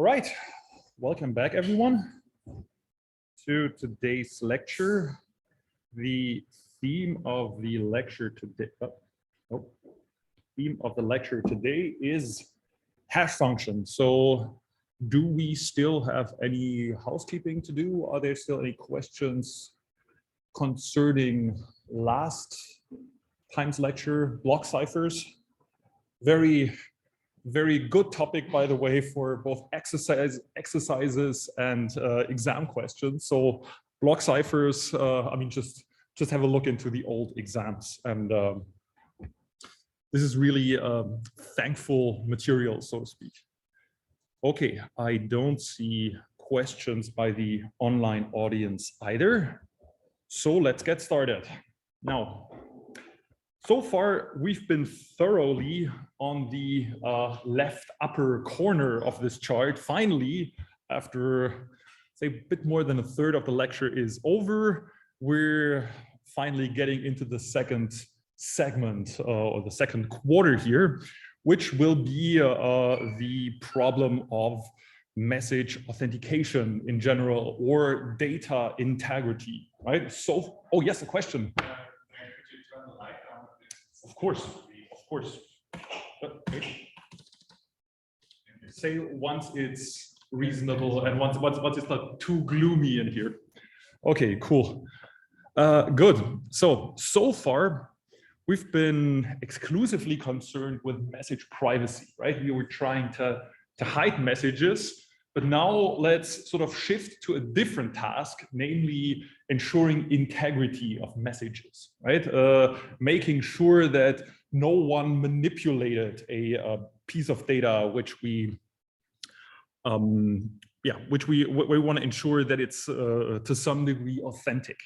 All right, welcome back everyone to today's lecture. The theme of the lecture today, is hash functions. So do we still have any housekeeping to do? Are there still any questions concerning last time's lecture, block ciphers? Very good topic, by the way, for both exercises and exam questions. So block ciphers, I mean, just have a look into the old exams. And this is really thankful material, so to speak. Okay, I don't see questions by the online audience either. So let's get started. Now, so far, we've been thoroughly on the left upper corner of this chart. Finally, after, say, a bit more than a third of the lecture is over, we're finally getting into the second segment or the second quarter here, which will be the problem of message authentication in general or data integrity, right? So, oh yes, a question. Of course. But say once it's reasonable and once it's not too gloomy in here. Okay, cool. Good. So far, we've been exclusively concerned with message privacy, right? We were trying to hide messages, but now let's sort of shift to a different task, namely ensuring integrity of messages, right? Making sure that no one manipulated a piece of data which we want to ensure that it's to some degree authentic.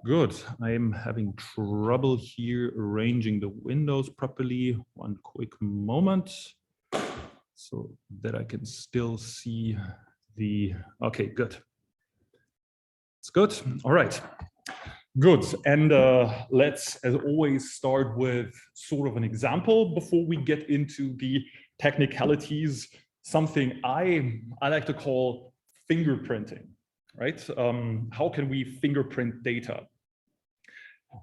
Good. I'm having trouble here arranging the windows properly. One quick moment, so that I can still see the, okay, good. It's good. All right, good. And let's, as always, start with sort of an example before we get into the technicalities, something I like to call fingerprinting, right? How can we fingerprint data?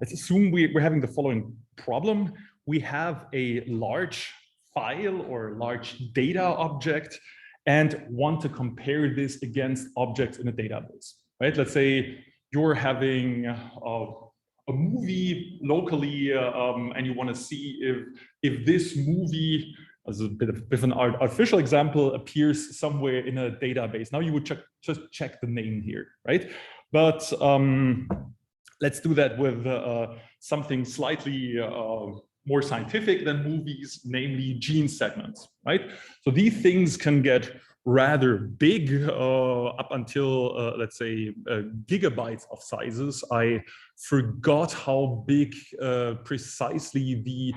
Let's assume we're having the following problem. We have a large file or large data object and want to compare this against objects in a database, right? Let's say you're having a movie locally and you want to see if this movie, as a bit of an artificial example, appears somewhere in a database. Now you would just check the name here, right? But let's do that with something slightly more scientific than movies, namely gene segments, right? So these things can get rather big, up until, let's say, gigabytes of sizes. I forgot how big precisely the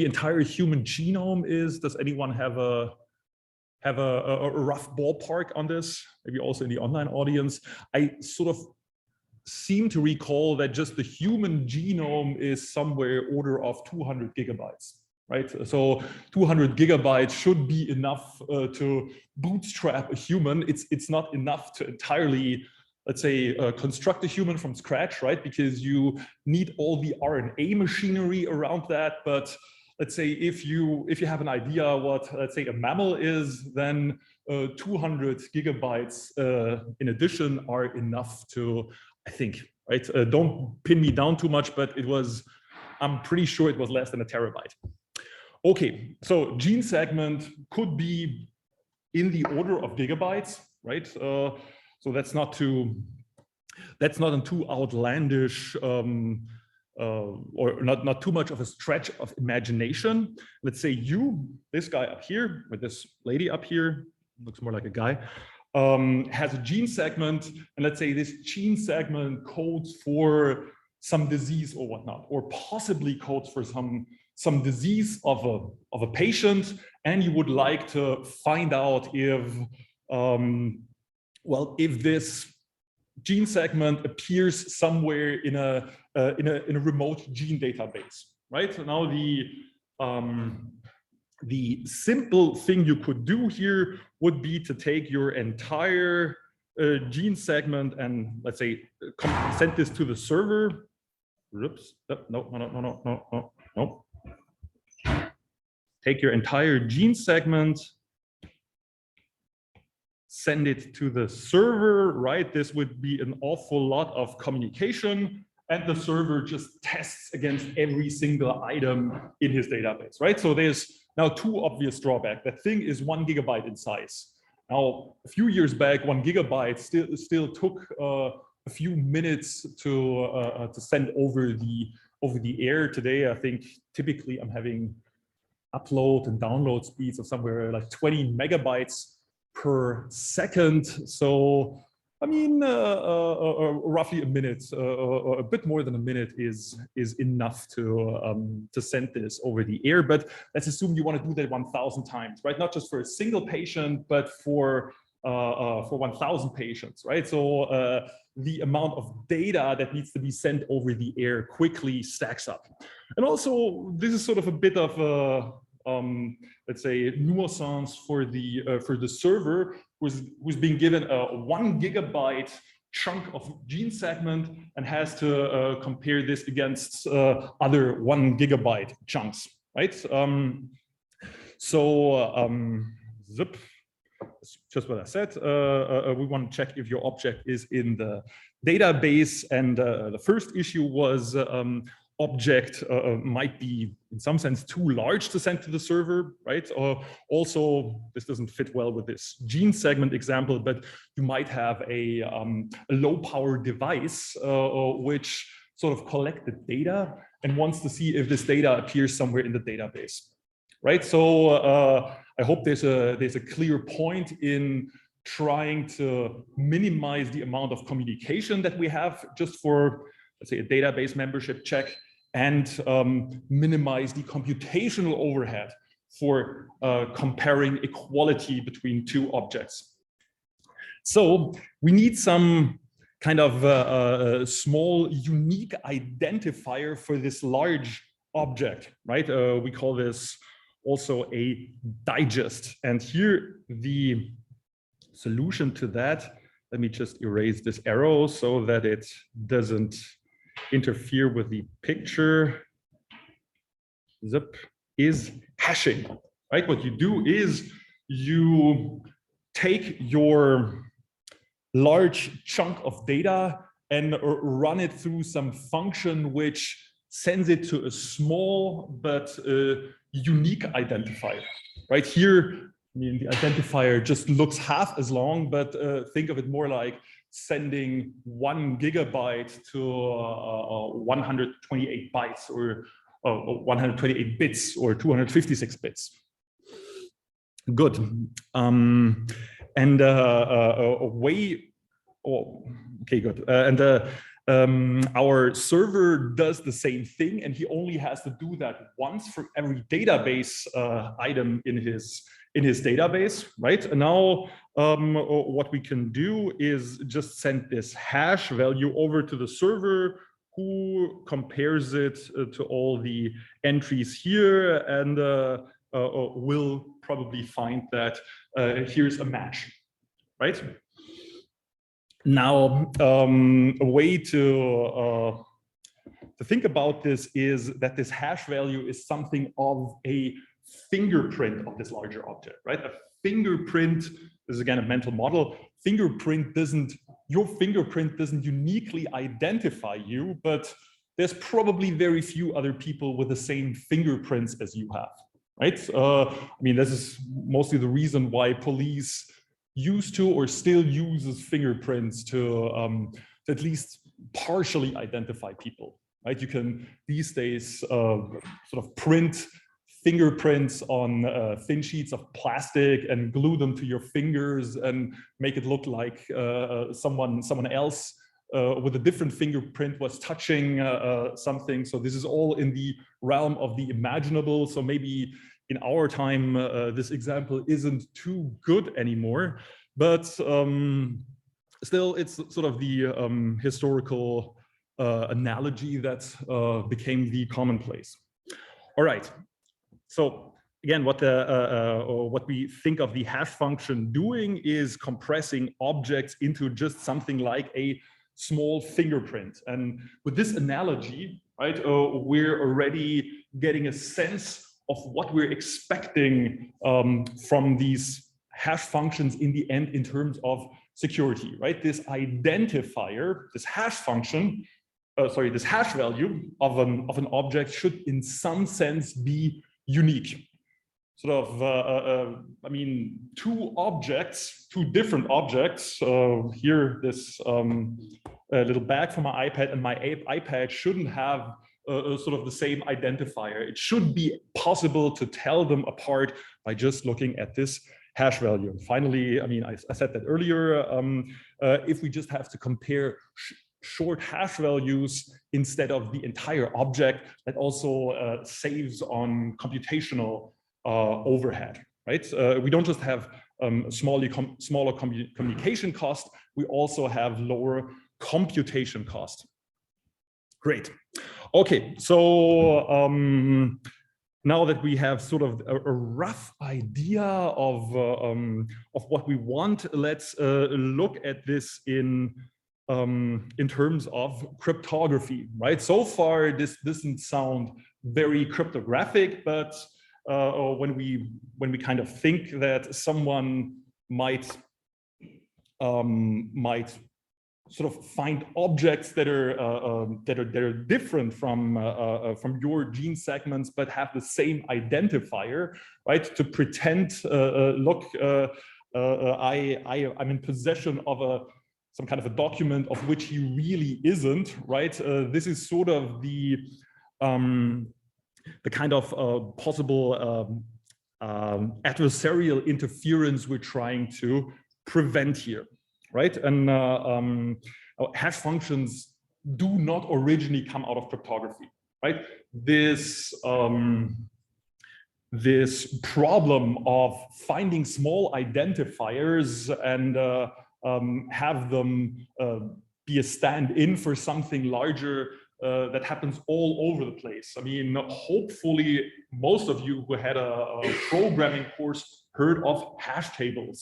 entire human genome is. Does anyone have a rough ballpark on this? Maybe also in the online audience. I sort of seem to recall that just the human genome is somewhere order of 200 gigabytes, right? So 200 gigabytes should be enough to bootstrap a human. It's not enough to entirely, let's say, construct a human from scratch, right? Because you need all the RNA machinery around that. But let's say if you have an idea what, let's say, a mammal is, then 200 gigabytes in addition are enough to, I think, right? Don't pin me down too much, but I'm pretty sure it was less than a terabyte. Okay, so gene segment could be in the order of gigabytes, right? So that's not a too outlandish or not too much of a stretch of imagination. Let's say this guy up here, or this lady up here, looks more like a guy, has a gene segment, and let's say this gene segment codes for some disease or whatnot, or possibly codes for some disease of a patient, and you would like to find out if if this gene segment appears somewhere in a remote gene database, right? So now the simple thing you could do here would be to take your entire gene segment and let's say send this to the server. Oops, no. Take your entire gene segment, send it to the server, right? This would be an awful lot of communication, and the server just tests against every single item in his database, right? So there's now two obvious drawbacks. That thing is 1 GB in size. Now, a few years back, 1 GB still took a few minutes to send over the air. Today, I think typically I'm having upload and download speeds of somewhere like 20 megabytes per second. So, I mean, roughly a minute, a bit more than a minute is enough to send this over the air. But let's assume you want to do that 1,000 times, right? Not just for a single patient, but for 1,000 patients, right? So the amount of data that needs to be sent over the air quickly stacks up. And also, this is sort of a bit of a let's say nuisance for the server who's being given a 1 GB chunk of gene segment and has to compare this against other 1 GB chunks, right? Zip. Just what I said. We want to check if your object is in the database, and the first issue was object might be in some sense too large to send to the server, right? Also, this doesn't fit well with this gene segment example, but you might have a low power device which sort of collected data and wants to see if this data appears somewhere in the database, right? So I hope there's a clear point in trying to minimize the amount of communication that we have just for, let's say, a database membership check, and minimize the computational overhead for comparing equality between two objects. So we need some kind of a small unique identifier for this large object, right? We call this also a digest. And here the solution to that, let me just erase this arrow so that it doesn't interfere with the picture. Zip is hashing, right? What you do is you take your large chunk of data and run it through some function which sends it to a small but unique identifier, right? Here, I mean, the identifier just looks half as long, but think of it more like sending 1 GB to 128 bytes or 128 bits or 256 bits. Good. Okay, good. Our server does the same thing, and he only has to do that once for every database item in his database, right? And now what we can do is just send this hash value over to the server, who compares it to all the entries here, and will probably find that here's a match, right? Now, a way to think about this is that this hash value is something of a fingerprint of this larger object, right? A fingerprint is again a mental model. Your fingerprint doesn't uniquely identify you, but there's probably very few other people with the same fingerprints as you have, right? I mean, this is mostly the reason why police used to or still uses fingerprints to at least partially identify people, right? You can these days sort of print fingerprints on thin sheets of plastic and glue them to your fingers and make it look like someone else with a different fingerprint was touching something. So this is all in the realm of the imaginable. So maybe in our time, this example isn't too good anymore, but still it's sort of the historical analogy that became the commonplace. All right. So again, what we think of the hash function doing is compressing objects into just something like a small fingerprint. And with this analogy, right, we're already getting a sense of what we're expecting from these hash functions in the end in terms of security, right? This identifier, this hash function, this hash value of an object should in some sense be unique. Sort of, I mean, two different objects. Here, this little bag for my iPad and my iPad shouldn't have sort of the same identifier. It should be possible to tell them apart by just looking at this hash value. And finally, I mean, I said that earlier, if we just have to compare short hash values instead of the entire object, that also saves on computational overhead, right? We don't just have smaller communication cost, we also have lower computation cost. Great. Okay, so now that we have sort of a rough idea of what we want, let's look at this in terms of cryptography, right? So far, this doesn't sound very cryptographic, but when we kind of think that someone might sort of find objects that are different from your gene segments, but have the same identifier, right? To pretend, look, I'm in possession of some kind of a document of which he really isn't, right? This is sort of the kind of possible adversarial interference we're trying to prevent here, right? And hash functions do not originally come out of cryptography, right? This this problem of finding small identifiers and have them be a stand-in for something larger that happens all over the place. I mean, hopefully most of you who had a programming course heard of hash tables,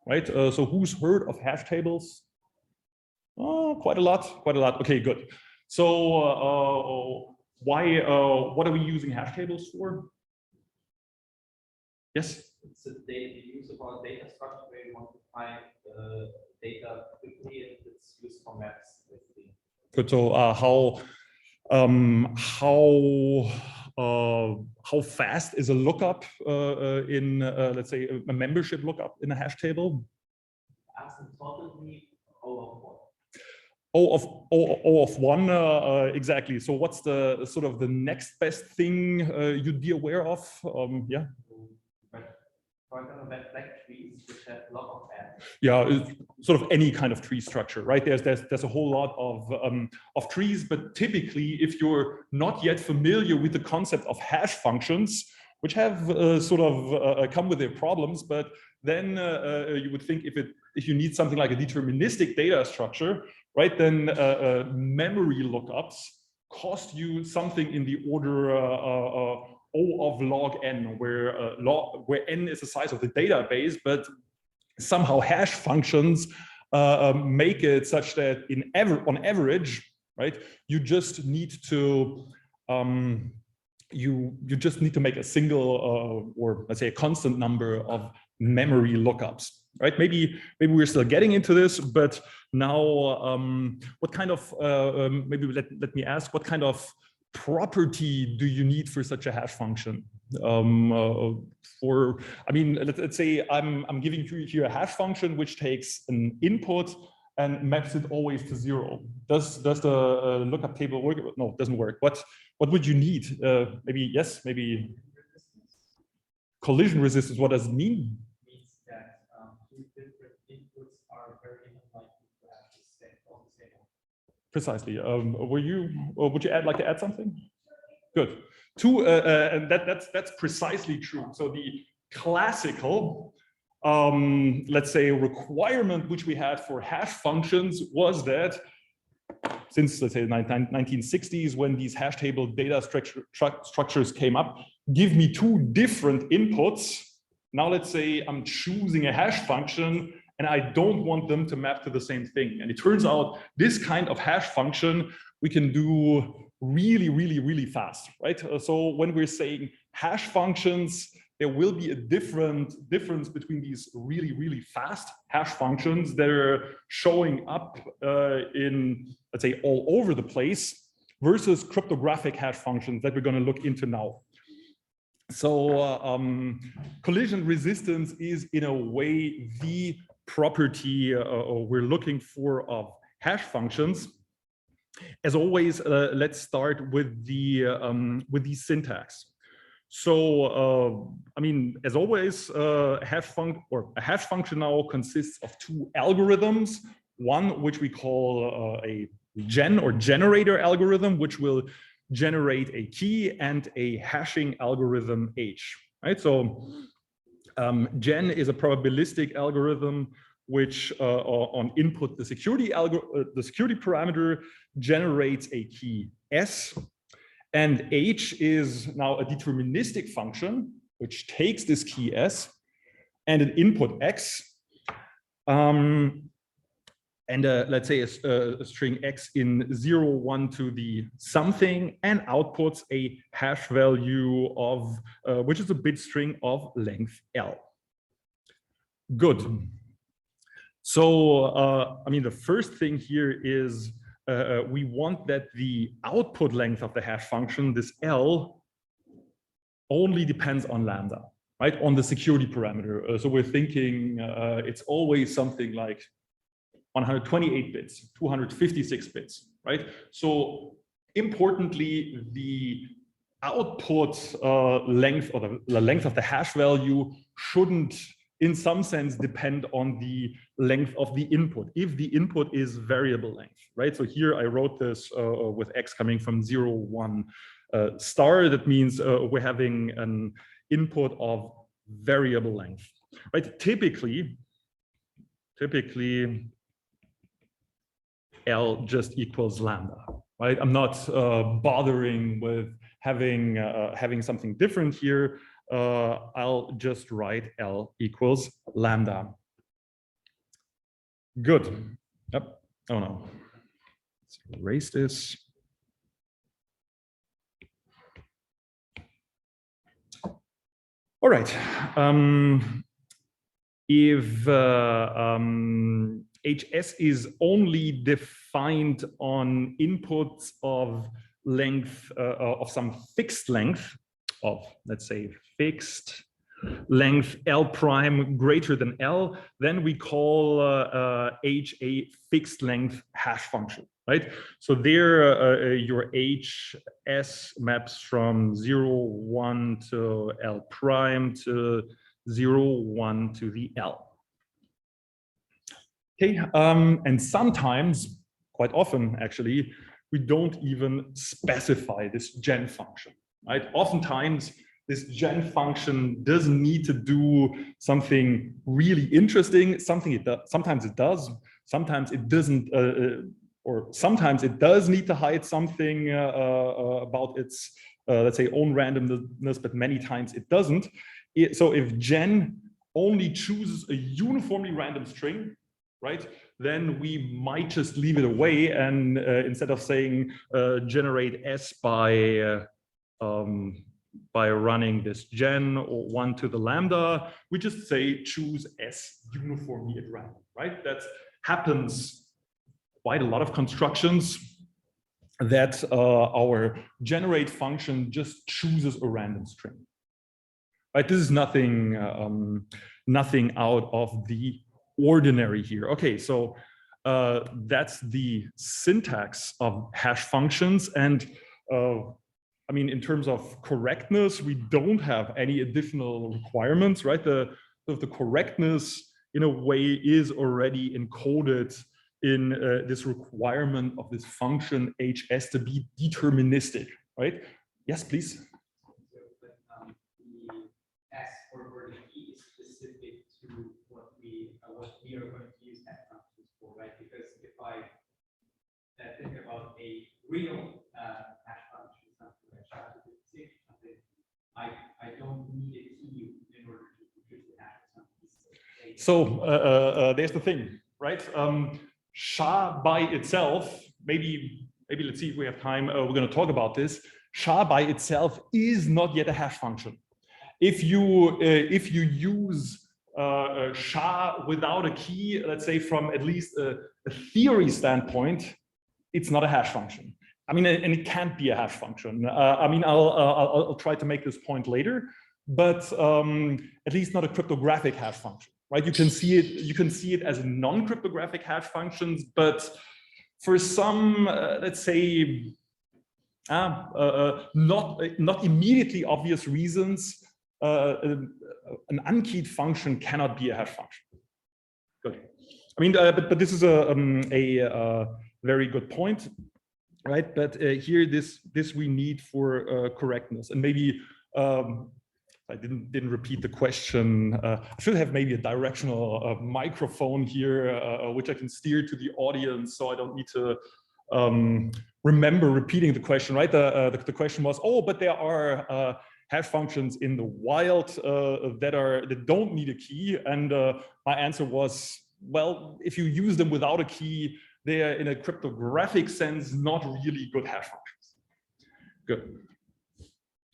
right? So who's heard of hash tables? Oh, quite a lot. Okay, good. So what are we using hash tables for? Yes? It's the use of our data structure where you want to find data quickly, and it's used for maps, basically. Good. So how fast is a lookup in let's say a membership lookup in a hash table? Asymptotically O of one, exactly. So what's the sort of the next best thing you'd be aware of? Yeah. For example, black trees which have a lot of ends. Yeah, sort of any kind of tree structure, right? There's a whole lot of trees, but typically, if you're not yet familiar with the concept of hash functions, which have sort of come with their problems, but then you would think if you need something like a deterministic data structure, right? Then memory lookups cost you something in the order O of log n, where n is the size of the database, but somehow hash functions make it such that on average, right, you just need to you just need to make a single or let's say a constant number of memory lookups, right? Maybe we're still getting into this, but now what kind of maybe let me ask, what kind of property do you need for such a hash function? I mean, let's say I'm giving you here a hash function which takes an input and maps it always to 0. Does the lookup table work? No, it doesn't work. What would you need? Maybe yes, maybe collision resistance. What does it mean? It means that two different inputs are very unlikely to have the same. Precisely. Would you like to add something? Good. And that's precisely true. So the classical, let's say, requirement which we had for hash functions was that since let's say the 1960s, when these hash table data structures came up, give me two different inputs. Now let's say I'm choosing a hash function and I don't want them to map to the same thing. And it turns out this kind of hash function we can do really, really, really fast, right? So when we're saying hash functions, there will be a difference between these really, really fast hash functions that are showing up in, let's say, all over the place versus cryptographic hash functions that we're going to look into now. So collision resistance is in a way the property we're looking for of hash functions. As always, let's start with the syntax. So, I mean, as always, a hash function now consists of two algorithms. One, which we call a gen or generator algorithm, which will generate a key, and a hashing algorithm H. Right. So, gen is a probabilistic algorithm which, on input the security parameter, generates a key S. And H is now a deterministic function, which takes this key S and an input X, and let's say a string X in 0, 1 to the something, and outputs a hash value of, which is a bit string of length L. Good. So, I mean, the first thing here is we want that the output length of the hash function, this L, only depends on lambda, right? On the security parameter. So we're thinking it's always something like 128 bits, 256 bits, right? So importantly, the output length, or the length of the hash value, shouldn't in some sense depend on the length of the input, if the input is variable length, right? So here I wrote this with X coming from 0, 1 star. That means we're having an input of variable length, right? Typically L just equals lambda, right? I'm not bothering with having something different here. I'll just write L equals lambda. Good. Yep. Oh no. Let's erase this. All right. If HS is only defined on inputs of length, of some fixed length of, let's say, fixed length L prime greater than L, then we call H a fixed length hash function, right? So there your HS maps from 0, 1 to L prime to 0, 1 to the L. Okay, and sometimes, quite often actually, we don't even specify this gen function, right? Oftentimes, this gen function doesn't need to do something really interesting. Sometimes it does, sometimes it doesn't, or sometimes it does need to hide something about its, let's say, own randomness, but many times it doesn't. So if gen only chooses a uniformly random string, right, then we might just leave it away, and instead of saying generate S by running this gen or 1 to the lambda, we just say choose S uniformly at random, right? That happens quite a lot of constructions, that our generate function just chooses a random string, right? This is nothing, nothing out of the ordinary here. Okay, so that's the syntax of hash functions, and I mean, in terms of correctness, we don't have any additional requirements, right? The correctness, in a way, is already encoded in this requirement of this function HS to be deterministic, right? Yes, please. So, but the S or the key is specific to what we are going to use F functions for, right? Because if I think about real hash function, something like SHA-256, something I don't need a key in order to produce the hash function. So there's the thing, right? SHA by itself, maybe let's see if we have time. We're going to talk about this. SHA by itself is not yet a hash function. If you use SHA without a key, let's say from at least a theory standpoint, it's not a hash function. I mean, and it can't be a hash function. I mean, I'll try to make this point later, but at least not a cryptographic hash function, right? You can see it as non-cryptographic hash functions, but for some, let's say, not immediately obvious reasons, an unkeyed function cannot be a hash function. Good. I mean, but this is a very good point, right? But here, this we need for correctness, and maybe I didn't repeat the question. I should have maybe a directional microphone here, which I can steer to the audience, so I don't need to remember repeating the question, right? The question was, oh, but there are hash functions in the wild that don't need a key, and my answer was, well, if you use them without a key, they are in a cryptographic sense not really good hash functions. Good.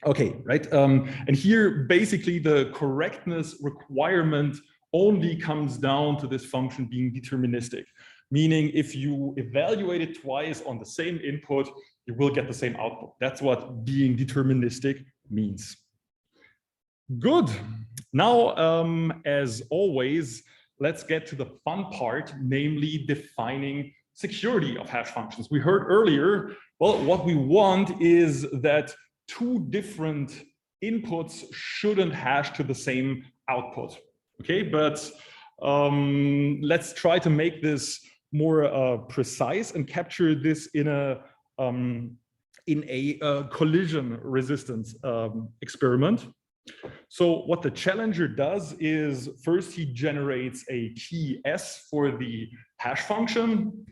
Okay, right. And here, basically, the correctness requirement only comes down to this function being deterministic, meaning if you evaluate it twice on the same input, you will get the same output. That's what being deterministic means. Good. Now, as always, let's get to the fun part, namely defining security of hash functions. We heard earlier, well, what we want is that two different inputs shouldn't hash to the same output. Okay, but let's try to make this more precise and capture this in a collision resistance experiment. So what the challenger does is first he generates a key S for the hash function,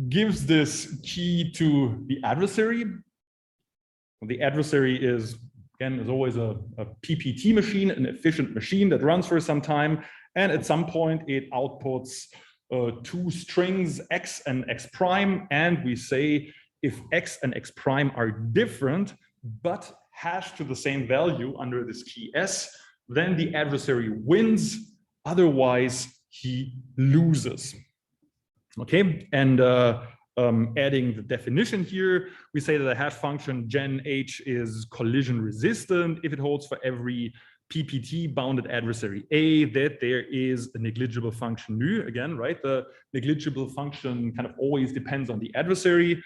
gives this key to the adversary. The adversary is, again, is always a PPT machine, an efficient machine that runs for some time. And at some point it outputs two strings, X and X prime. And we say if X and X prime are different, but hash to the same value under this key S, then the adversary wins. Otherwise, he loses. Okay, and adding the definition here, we say that a hash function gen H is collision resistant if it holds for every PPT bounded adversary A that there is a negligible function nu. Again, right? The negligible function kind of always depends on the adversary,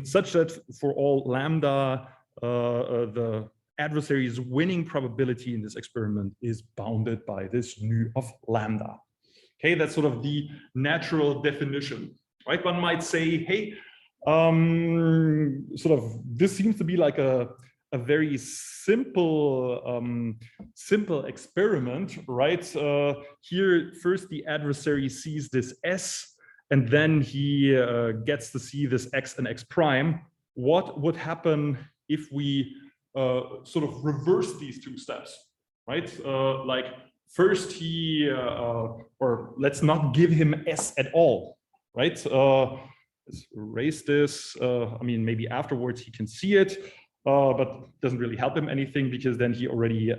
such that for all lambda, the adversary's winning probability in this experiment is bounded by this nu of lambda. Okay, that's sort of the natural definition, right? One might say, hey, sort of this seems to be like a very simple experiment, right? Here, first the adversary sees this S, and then he gets to see this X and X prime. What would happen if we sort of reverse these two steps, right? Like first he, or let's not give him S at all, right? Let's erase this. I mean, maybe afterwards he can see it, but doesn't really help him anything because then he already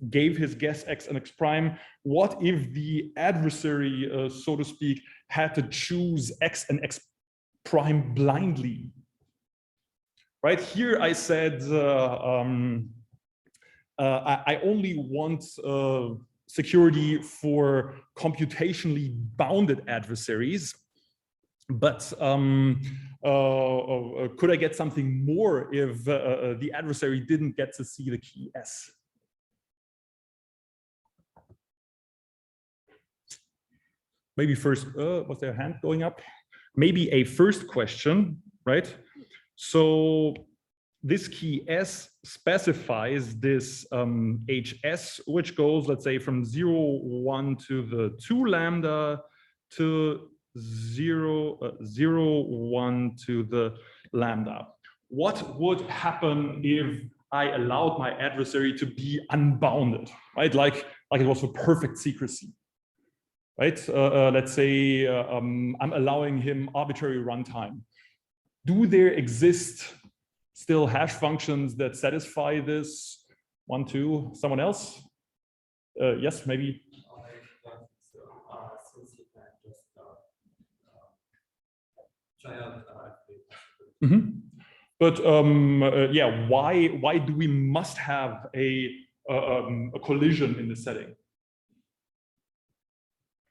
gave his guess X and X prime. What if the adversary, so to speak, had to choose X and X prime blindly? Right here, I said I only want security for computationally bounded adversaries, but could I get something more if the adversary didn't get to see the key S? Maybe first, was there a hand going up? Maybe a first question, right? So this key S specifies this HS, which goes, let's say, from 0, 1 to the 2 lambda to 0, 0, 1 to the lambda. What would happen if I allowed my adversary to be unbounded, right? Like it was for perfect secrecy, right? Let's say I'm allowing him arbitrary runtime. Do there exist still hash functions that satisfy this? 1, 2, someone else? Yes, maybe. Since you can just try out But yeah, why do we must have a collision in the setting?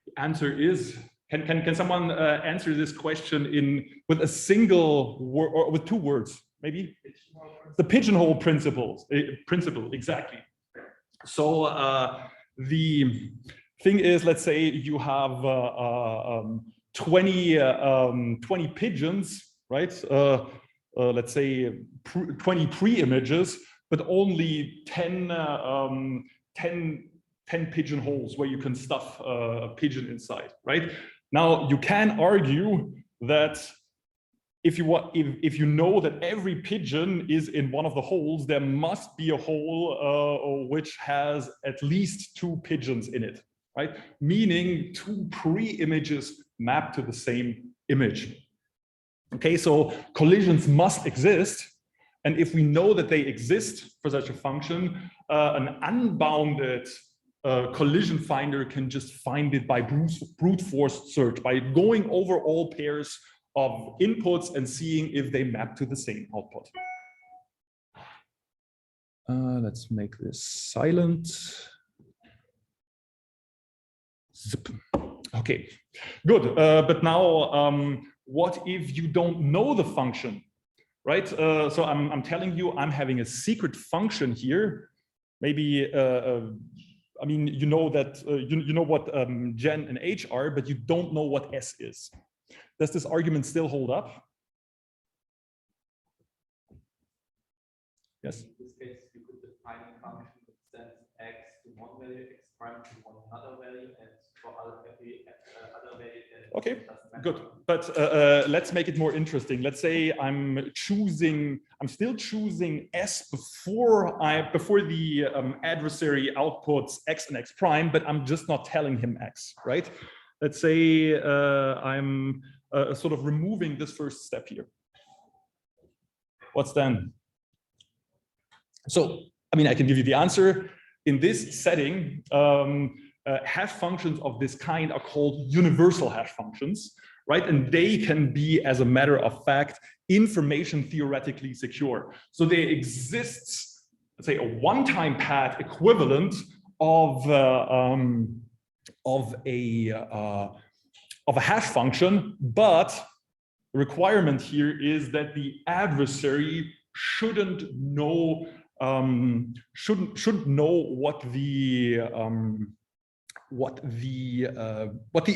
The answer is, can someone answer this question with a single word or with 2 words? Maybe the pigeonhole principle, exactly. So the thing is, let's say you have 20 pigeons, right? Let's say 20 pre-images, but only 10 pigeonholes where you can stuff a pigeon inside, right? Now you can argue that if you know that every pigeon is in one of the holes, there must be a hole which has at least 2 pigeons in it, right? Meaning 2 pre-images map to the same image. Okay, so collisions must exist. And if we know that they exist for such a function, an unbounded collision finder can just find it by brute force search, by going over all pairs of inputs and seeing if they map to the same output. Let's make this silent. Zip. Okay, good. But now, what if you don't know the function, right? So I'm telling you, I'm having a secret function here. Maybe, I mean, you know that you know what gen and h are, but you don't know what s is. Does this argument still hold up? Yes. In this case, you could define a function that sends x to one value, x prime to one other value, and for every other value. Okay, good. But let's make it more interesting. Let's say I'm still choosing s before the adversary outputs x and x prime, but I'm just not telling him x, right? Let's say I'm sort of removing this first step here. What's then? So, I mean, I can give you the answer. In this setting, hash functions of this kind are called universal hash functions, right? And they can be, as a matter of fact, information theoretically secure. So there exists, let's say, a one-time pad equivalent of a hash function, but the requirement here is that the adversary shouldn't know what the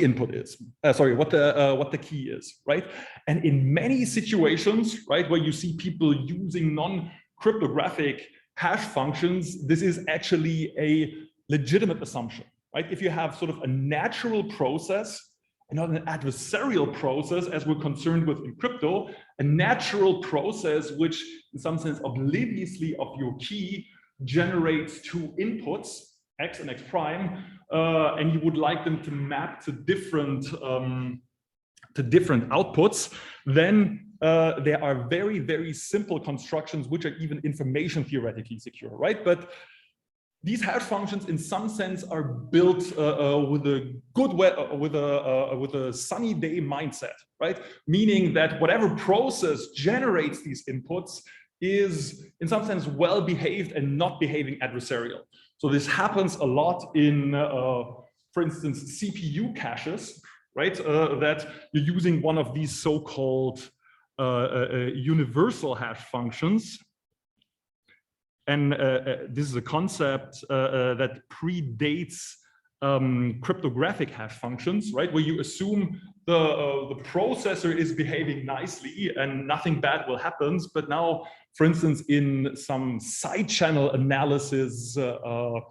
input is. What the key is, right? And in many situations, right, where you see people using non-cryptographic hash functions, this is actually a legitimate assumption, right? If you have sort of a natural process and not an adversarial process, as we're concerned with in crypto, a natural process which, in some sense, obliviously of your key, generates 2 inputs, x and x prime, and you would like them to map to different outputs, then there are very, very simple constructions which are even information theoretically secure, right? But these hash functions, in some sense, are built with a good with a sunny day mindset, right? Meaning that whatever process generates these inputs is, in some sense, well behaved and not behaving adversarial. So this happens a lot in, for instance, CPU caches, right? That you're using one of these so-called universal hash functions. And this is a concept that predates cryptographic hash functions, right? Where you assume the processor is behaving nicely and nothing bad will happen. But now, for instance, in some side channel analysis, side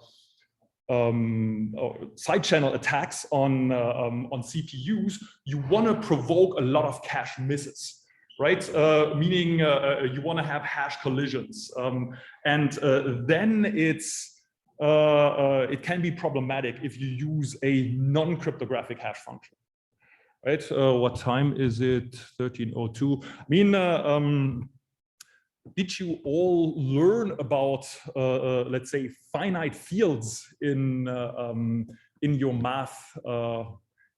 channel attacks on CPUs, you want to provoke a lot of cache misses. right? Meaning you want to have hash collisions, and then it can be problematic if you use a non-cryptographic hash function, right? What time is it? 13:02. I mean, did you all learn about, let's say, finite fields in your math?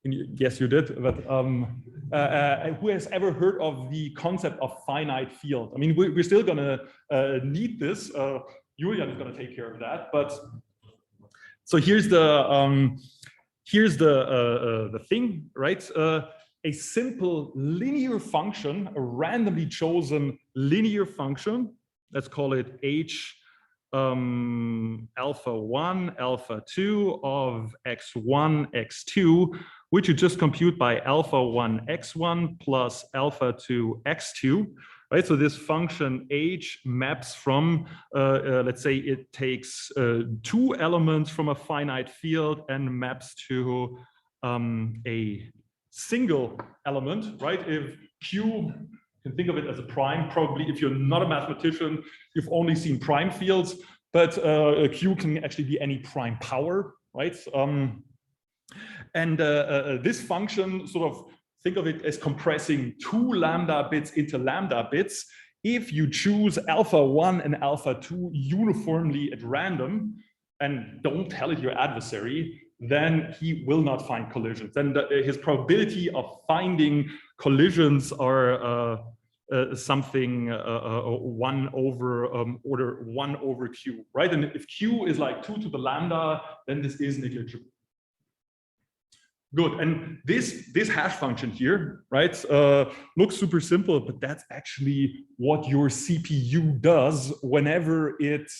Yes, you did. But who has ever heard of the concept of finite field? I mean, we're still going to need this. Julian is going to take care of that. But so here's the thing, right? A simple linear function, a randomly chosen linear function, let's call it h alpha 1, alpha 2 of x1, x2, which you just compute by alpha 1, x1 plus alpha 2, x2. Right, so this function h maps from, let's say it takes 2 elements from a finite field and maps to a single element, right? If q, you can think of it as a prime, probably if you're not a mathematician, you've only seen prime fields, but q can actually be any prime power, right? This function sort of, think of it as compressing 2 lambda bits into lambda bits. If you choose alpha 1 and alpha 2 uniformly at random and don't tell it your adversary, then he will not find collisions. And his probability of finding collisions are something 1 over order 1 over q, right? And if q is like 2 to the lambda, then this is negligible. Good, and this hash function here, right, looks super simple, but that's actually what your CPU does whenever it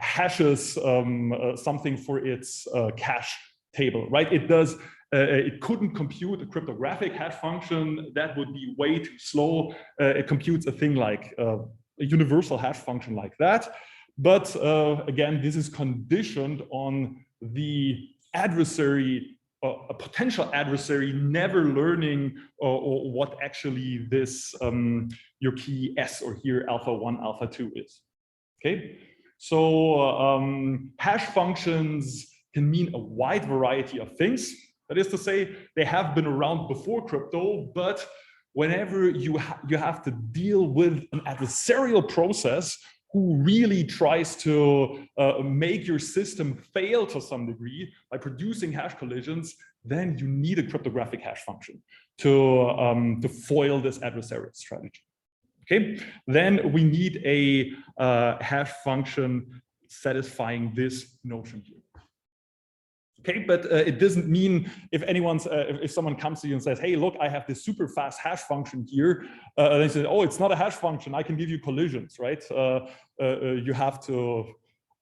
hashes something for its cache table, right? It does. It couldn't compute a cryptographic hash function. That would be way too slow. It computes a thing like a universal hash function like that. But again, this is conditioned on the adversary, a potential adversary, never learning or what actually this your key S or here alpha 1, alpha 2 is. Okay, so hash functions can mean a wide variety of things. That is to say, they have been around before crypto, but whenever you have to deal with an adversarial process who really tries to make your system fail to some degree by producing hash collisions, then you need a cryptographic hash function to foil this adversarial strategy. Okay, then we need a hash function satisfying this notion here. Okay, but it doesn't mean if someone comes to you and says, hey, look, I have this super fast hash function here, they say, oh, it's not a hash function, I can give you collisions, right? You have to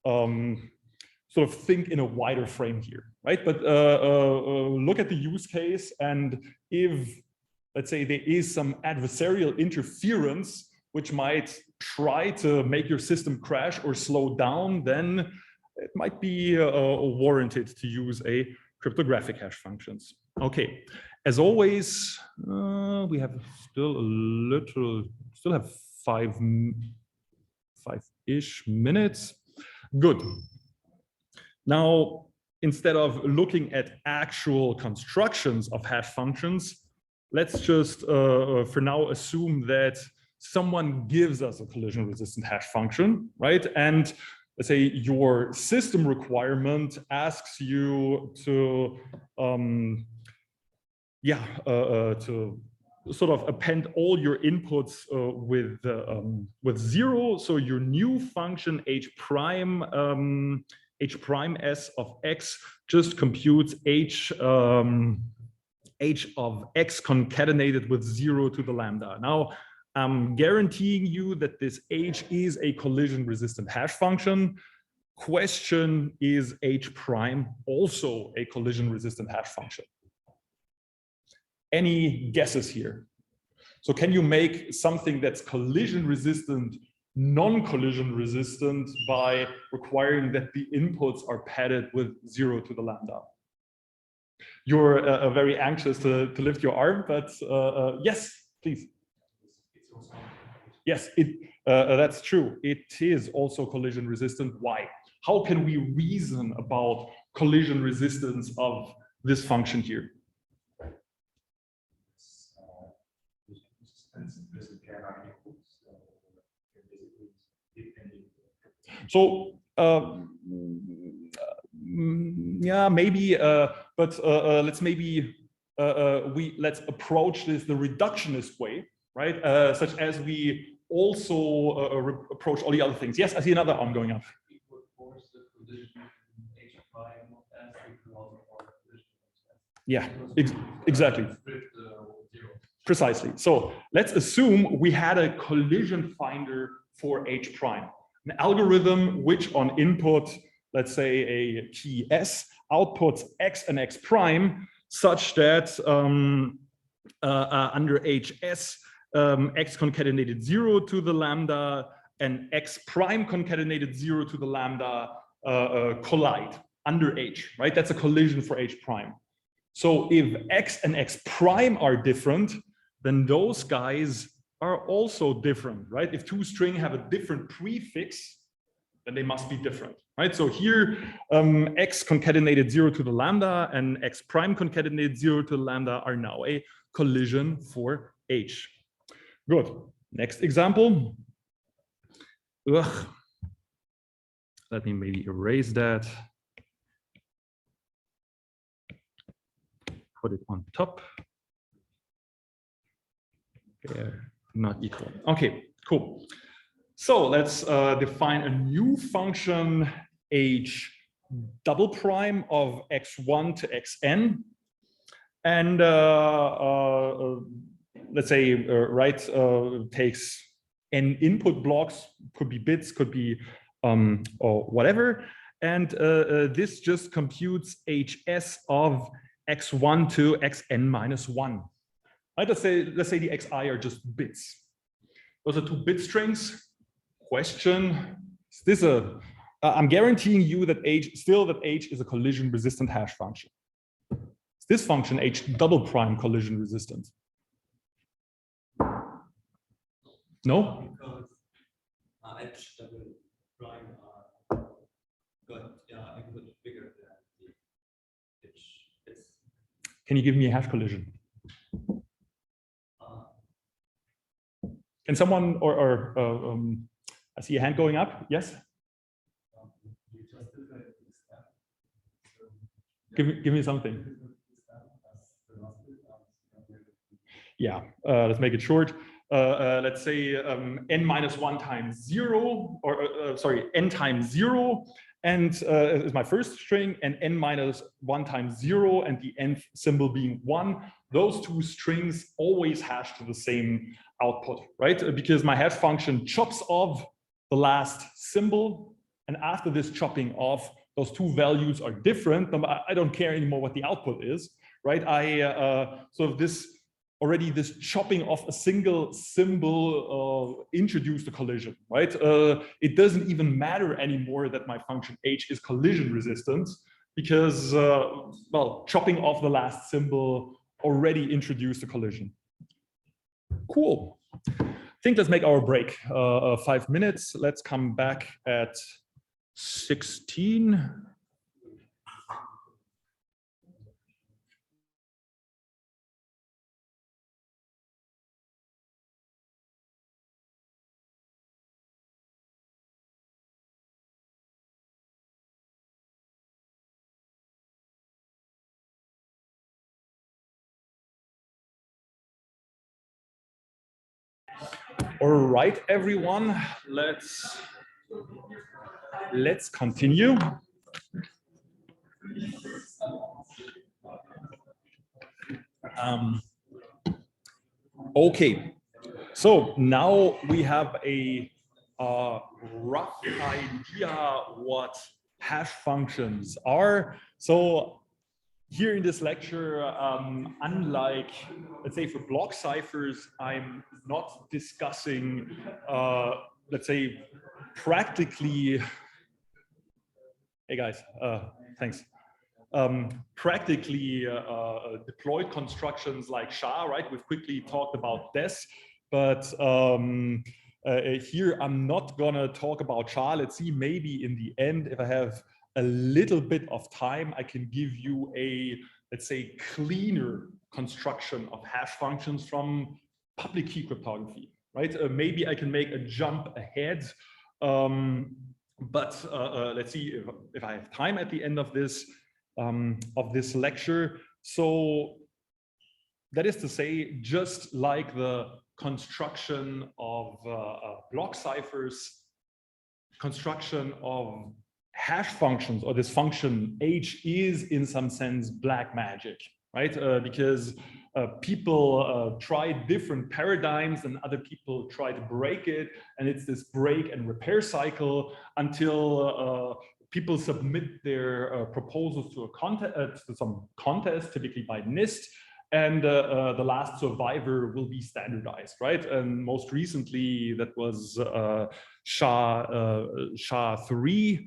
sort of think in a wider frame here, right? But look at the use case, and if, let's say, there is some adversarial interference which might try to make your system crash or slow down, then it might be warranted to use a cryptographic hash functions. Okay, as always, we have still have five-ish minutes. Good. Now, instead of looking at actual constructions of hash functions, let's just for now assume that someone gives us a collision-resistant hash function, right? And let's say your system requirement asks you to, to sort of append all your inputs with 0. So your new function h prime s of x just computes h of x concatenated with 0 to the lambda. Now, I'm guaranteeing you that this h is a collision-resistant hash function. Question, is h prime also a collision-resistant hash function? Any guesses here? So can you make something that's collision-resistant, non-collision resistant by requiring that the inputs are padded with 0 to the lambda? You're very anxious to lift your arm, but yes, please. Yes, that's true. It is also collision resistant. Why? How can we reason about collision resistance of this function here? So yeah, maybe, but let's maybe let's approach this the reductionist way, right? Such as we also approach all the other things. Yes, I see another arm going up. Yeah, exactly. Precisely. So let's assume we had a collision finder for H prime, an algorithm which on input, let's say a key S, outputs X and X prime, such that under HS, X concatenated 0 to the lambda and X prime concatenated 0 to the lambda collide under H, right? That's a collision for H prime. So if X and X prime are different, then those guys are also different, right? If two strings have a different prefix, then they must be different, right? So here, X concatenated 0 to the lambda and X prime concatenated 0 to the lambda are now a collision for H. Good. Next example. Ugh. Let me maybe erase that. Put it on top. They're not equal. Okay, cool. So let's define a new function H double prime of x1 to xn. And let's say, takes n input blocks, could be bits, could be or whatever. And this just computes HS of x1 to xn minus 1. Right? Let's say the xi are just bits. Those are 2 bit strings. Question: is this a? I'm guaranteeing you that H is a collision resistant hash function. Is this function H double prime collision resistant? No. Because H double prime got input bigger than the H. Can you give me a hash collision? Can someone I see a hand going up. Yes. Give me something. Yeah. Let's make it short. Let's say n minus 1 times 0, or sorry, n times 0, and is my first string, and n minus 1 times 0, and the nth symbol being 1. Those 2 strings always hash to the same output, right? Because my hash function chops off the last symbol, and after this chopping off, those 2 values are different. I don't care anymore what the output is, right? So this chopping off a single symbol introduced a collision, right? It doesn't even matter anymore that my function H is collision resistant, because well, chopping off the last symbol already introduced a collision. Cool. I think let's make our break 5 minutes. Let's come back at 16. All right, everyone, let's continue. Okay, so now we have a rough idea what hash functions are. So here in this lecture, unlike, let's say, for block ciphers, I'm not discussing, let's say, practically. Hey guys, thanks. practically deployed constructions like SHA, right? We've quickly talked about this, but here I'm not gonna talk about SHA. Let's see, maybe in the end, if I have a little bit of time, I can give you a, let's say, cleaner construction of hash functions from public key cryptography, right? Maybe I can make a jump ahead. But let's see if I have time at the end of this lecture. So that is to say, just like the construction of block ciphers, construction of hash functions, or this function H, is in some sense black magic, right? Because people try different paradigms and other people try to break it. And it's this break and repair cycle until people submit their proposals to to some contest, typically by NIST. And the last survivor will be standardized, right? And most recently, that was SHA-3.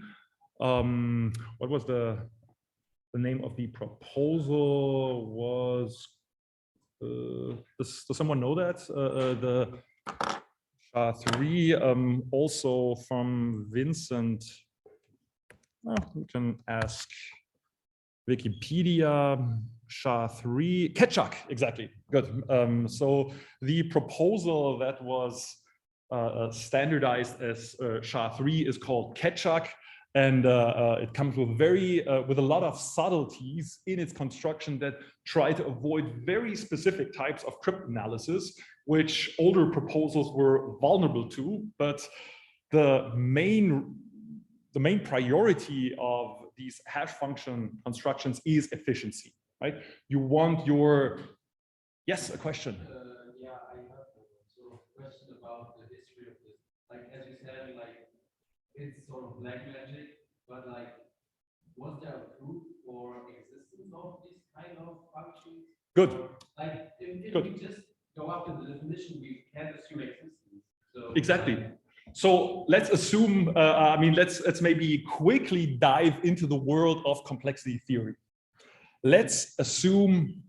What was the name of the proposal? Was does someone know that? The SHA-3, also from Vincent. We can ask Wikipedia. SHA-3, Ketchuk, exactly, good. So the proposal that was standardized as SHA-3 is called Ketchuk, and it comes with with a lot of subtleties in its construction that try to avoid very specific types of cryptanalysis, which older proposals were vulnerable to. But the main priority of these hash function constructions is efficiency. Right? You want your, yes, a question. Yeah, I have a sort of question about the history of this. Like, as you said, like, it's sort of black magic, but like, was there a proof for existence of these kind of functions? Good. Like, if Good. we just go up to the definition, we can't assume existence. So, exactly. So let's assume, I mean, let's maybe quickly dive into the world of complexity theory. Let's assume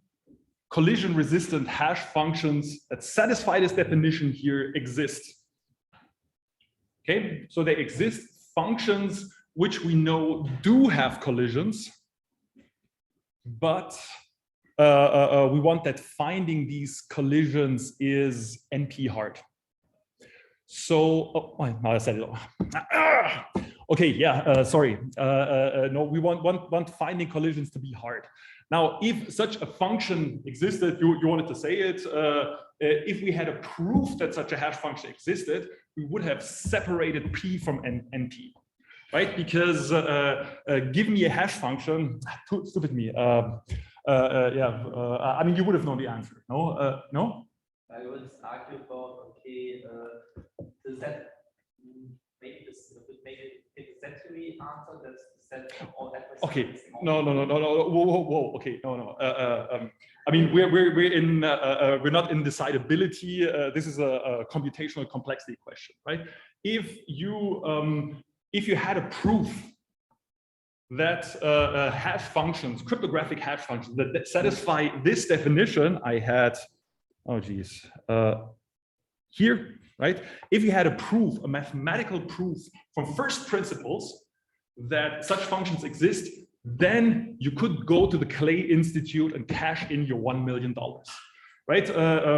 collision-resistant hash functions that satisfy this definition here exist. Okay, so they exist, functions which we know do have collisions, but we want that finding these collisions is NP hard. So, now I said it. Okay, yeah, sorry. No, we want finding collisions to be hard. Now, if such a function existed, you wanted to say it, if we had a proof that such a hash function existed, we would have separated P from NP, right? Because give me a hash function, stupid me. I mean, you would have known the answer, no? No? I will just argue about, okay, does that maybe this would make it exactly answer that's the set of all adversaries? Okay, no, whoa, okay, no. I mean, we're not in decidability. This is a computational complexity question, right? If you had a proof that hash functions, cryptographic hash functions that satisfy this definition, I had, oh geez, here, right? If you had a proof, a mathematical proof from first principles that such functions exist, then you could go to the Clay Institute and cash in your $1 million, right?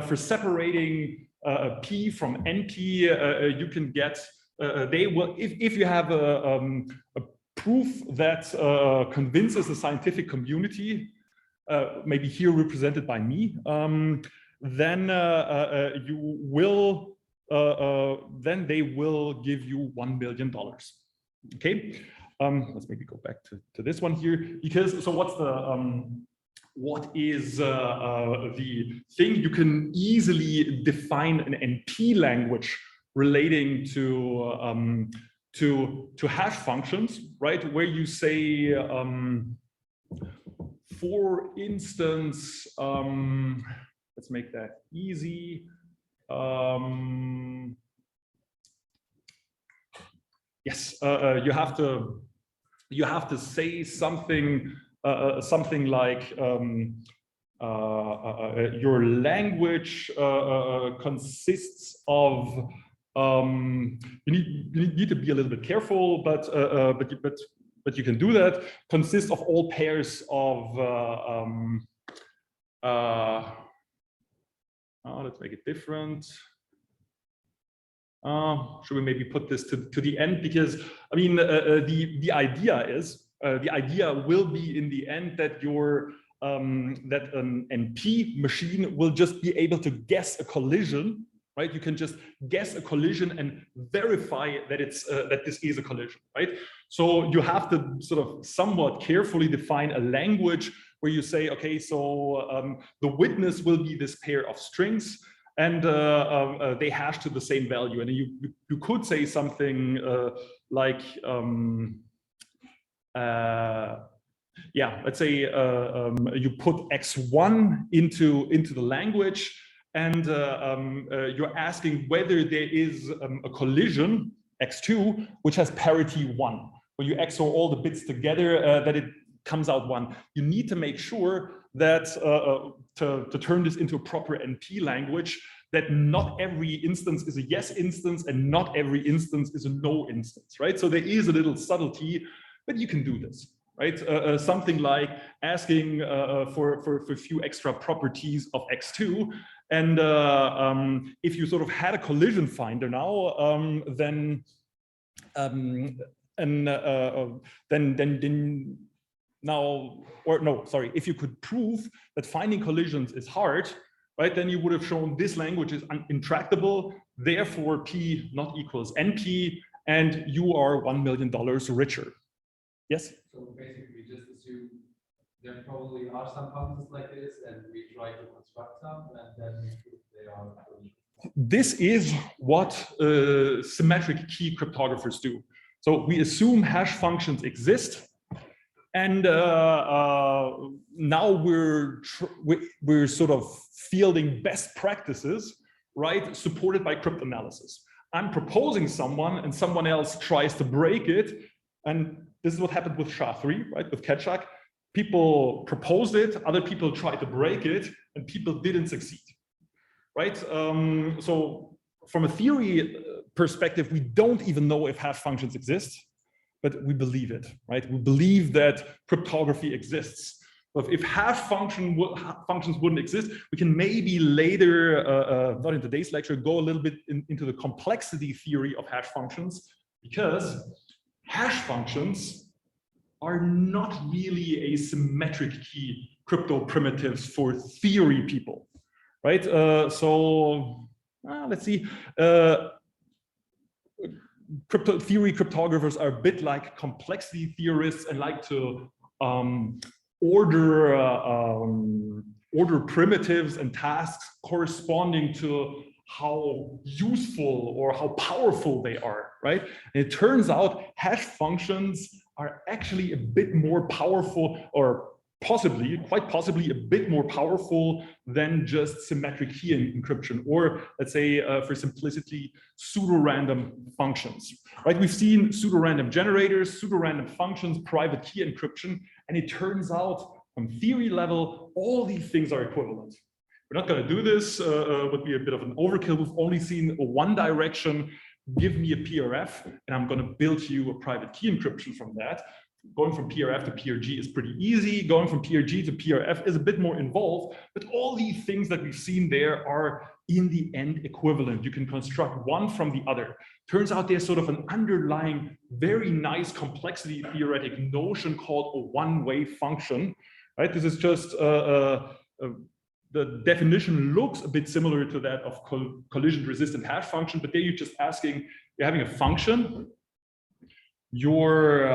For separating P from NP, you can get, they will, if you have a proof that convinces the scientific community, maybe here represented by me, then you will, then they will give you $1 million. Okay, let's maybe go back to this one here, because so what's the what is the thing? You can easily define an NP language relating to hash functions, right? Where you say, for instance, let's make that easy. Yes, you have to say something something like your language consists of, you need to be a little bit careful, but you can do that, consists of all pairs of, let's make it different. Should we maybe put this to the end? Because I mean, the idea is, the idea will be in the end that your that an NP machine will just be able to guess a collision, right? You can just guess a collision and verify that it's that this is a collision, right? So you have to sort of somewhat carefully define a language where you say, okay, so the witness will be this pair of strings, and they hash to the same value. And you could say something like, yeah, let's say you put x1 into the language, and you're asking whether there is a collision, x2, which has parity 1. When you XOR all the bits together, that it comes out 1. You need to make sure that to turn this into a proper NP language, that not every instance is a yes instance and not every instance is a no instance, right? So there is a little subtlety, but you can do this, right? Something like asking for a few extra properties of x2. And if you sort of had a collision finder now, then now, or no, sorry, if you could prove that finding collisions is hard, right, then you would have shown this language is intractable, therefore P not equals NP, and you are $1 million richer. Yes? So basically, we just assume there probably are some functions like this, and we try to construct some, and then we prove they are. This is what symmetric key cryptographers do. So we assume hash functions exist, and now we're sort of fielding best practices, right, supported by cryptanalysis. I'm proposing someone, and someone else tries to break it, and this is what happened with SHA-3, right, with Keccak. People proposed it, other people tried to break it, and people didn't succeed, right? So from a theory perspective, we don't even know if hash functions exist, but we believe it, right? We believe that cryptography exists. But if hash functions wouldn't exist, we can maybe later, not in today's lecture, go a little bit into the complexity theory of hash functions, because hash functions are not really a symmetric key crypto primitives for theory people, right? Let's see. Cryptographers are a bit like complexity theorists and like to order primitives and tasks corresponding to how useful or how powerful they are, right? And it turns out hash functions are actually a bit more powerful, or possibly, quite possibly a bit more powerful than just symmetric key encryption, or let's say for simplicity, pseudo-random functions, right? We've seen pseudo-random generators, pseudo-random functions, private key encryption, and it turns out on theory level, all these things are equivalent. We're not going to do this, would be a bit of an overkill. We've only seen one direction. Give me a PRF, and I'm going to build you a private key encryption from that. Going from PRF to PRG is pretty easy. Going from PRG to PRF is a bit more involved, but all these things that we've seen there are in the end equivalent. You can construct one from the other. Turns out there's sort of an underlying, very nice complexity theoretic notion called a one-way function, right? This is just the definition looks a bit similar to that of collision-resistant hash function, but there you're just asking, you're having a function, you're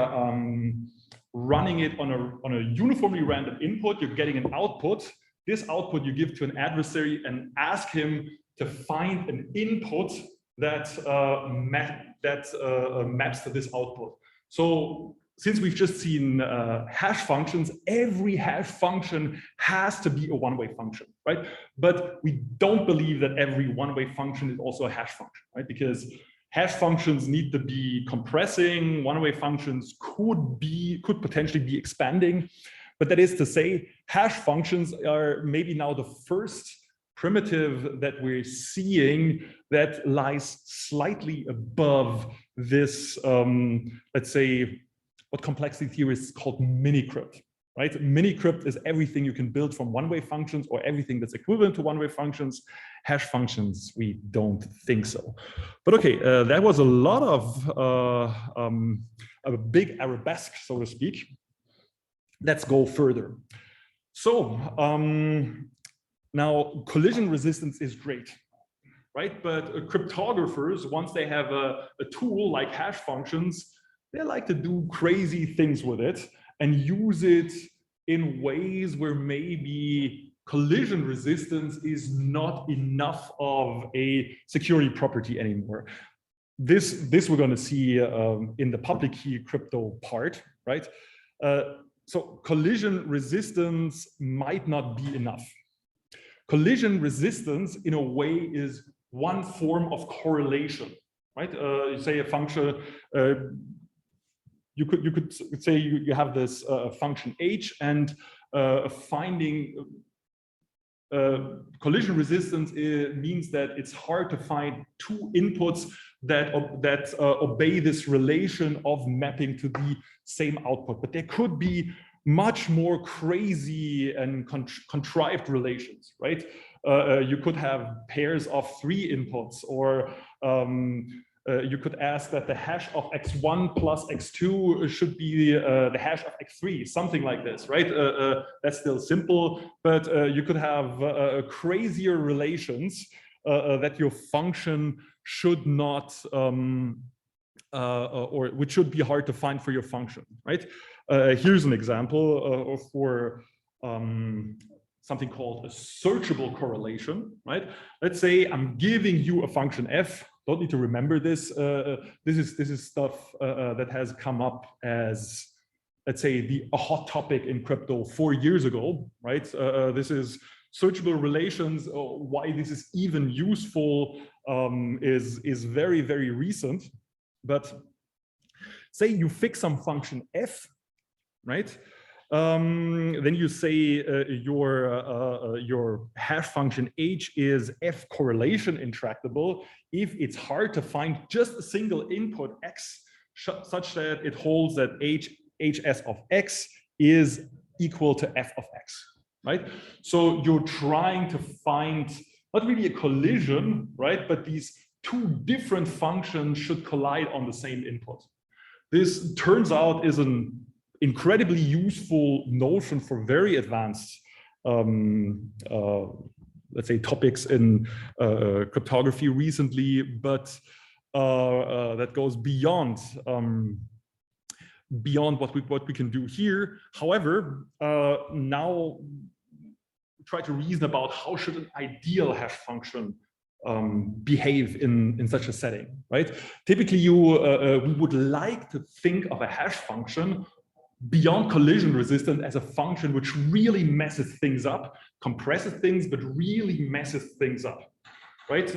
running it on a uniformly random input, you're getting an output. This output you give to an adversary and ask him to find an input that maps to this output. So since we've just seen hash functions, every hash function has to be a one-way function, right? But we don't believe that every one-way function is also a hash function, right? Because hash functions need to be compressing, one-way functions could potentially be expanding. But that is to say, hash functions are maybe now the first primitive that we're seeing that lies slightly above this, let's say, what complexity theorists call mini-crypt, right? Mini-crypt is everything you can build from one-way functions or everything that's equivalent to one-way functions. Hash functions, we don't think so. But okay, that was a lot of a big arabesque, so to speak. Let's go further. So now collision resistance is great, right? But cryptographers, once they have a tool like hash functions, they like to do crazy things with it and use it in ways where maybe collision resistance is not enough of a security property anymore. This we're going to see in the public key crypto part, right? So collision resistance might not be enough. Collision resistance, in a way, is one form of correlation, right? You say a function. You could say you have this function h, and finding collision resistance means that it's hard to find two inputs that obey this relation of mapping to the same output. But there could be much more crazy and contrived relations, right? You could have pairs of 3 inputs, or you could ask that the hash of x1 plus x2 should be the hash of x3, something like this, right? That's still simple, but you could have crazier relations that your function should not, or which should be hard to find for your function, right? Here's an example for something called a searchable correlation, right? Let's say I'm giving you a function f. Don't need to remember this. This is stuff that has come up as, let's say, a hot topic in crypto 4 years ago, right? This is searchable relations. Why this is even useful is very, very recent. But say you fix some function f, right? Then you say your hash function h is f correlation intractable if it's hard to find just a single input x such that it holds that hs of x is equal to f of x, right? So you're trying to find not really a collision, right? But these two different functions should collide on the same input. This turns out is an incredibly useful notion for very advanced, let's say, topics in cryptography recently, but that goes beyond what we can do here. However, now try to reason about how should an ideal hash function behave in such a setting, right? Typically, we would like to think of a hash function beyond collision resistant as a function which really messes things up, compresses things, but really messes things up, right?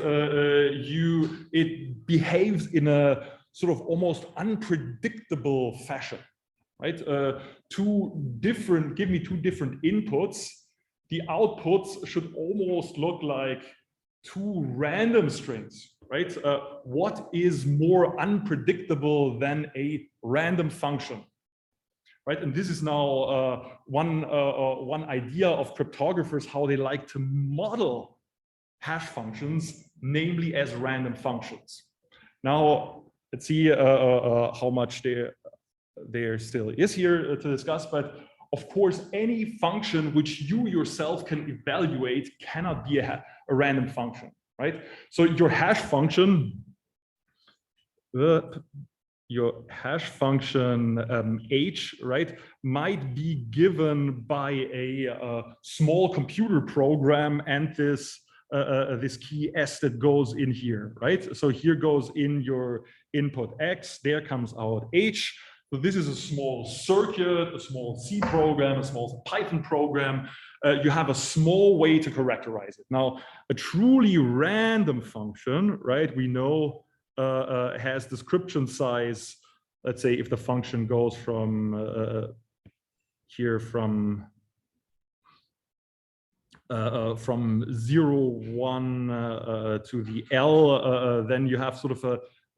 It behaves in a sort of almost unpredictable fashion, right? Give me two different inputs. The outputs should almost look like two random strings, right? What is more unpredictable than a random function? Right, and this is now one idea of cryptographers, how they like to model hash functions, namely as random functions. Now, let's see how much there still is here to discuss, but of course, any function which you yourself can evaluate cannot be a random function, right? So your hash function, your hash function h, right, might be given by a small computer program and this key s that goes in here, right? So here goes in your input x, there comes out h. So this is a small circuit, a small C program, a small Python program. You have a small way to characterize it. Now, a truly random function, right, we know has description size. Let's say if the function goes from here from 0, 1 to the L, then you have sort of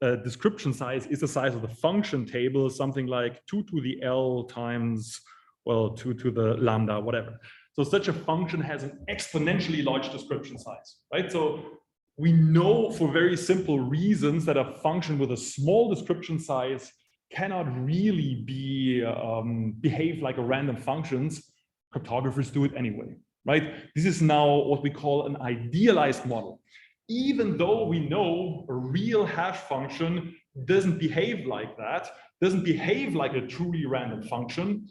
a description size is the size of the function table, something like 2 to the L times, well, 2 to the lambda, whatever. So such a function has an exponentially large description size, right? So we know for very simple reasons that a function with a small description size cannot really be behave like a random functions. Cryptographers do it anyway, right? This is now what we call an idealized model. Even though we know a real hash function doesn't behave like that, doesn't behave like a truly random function,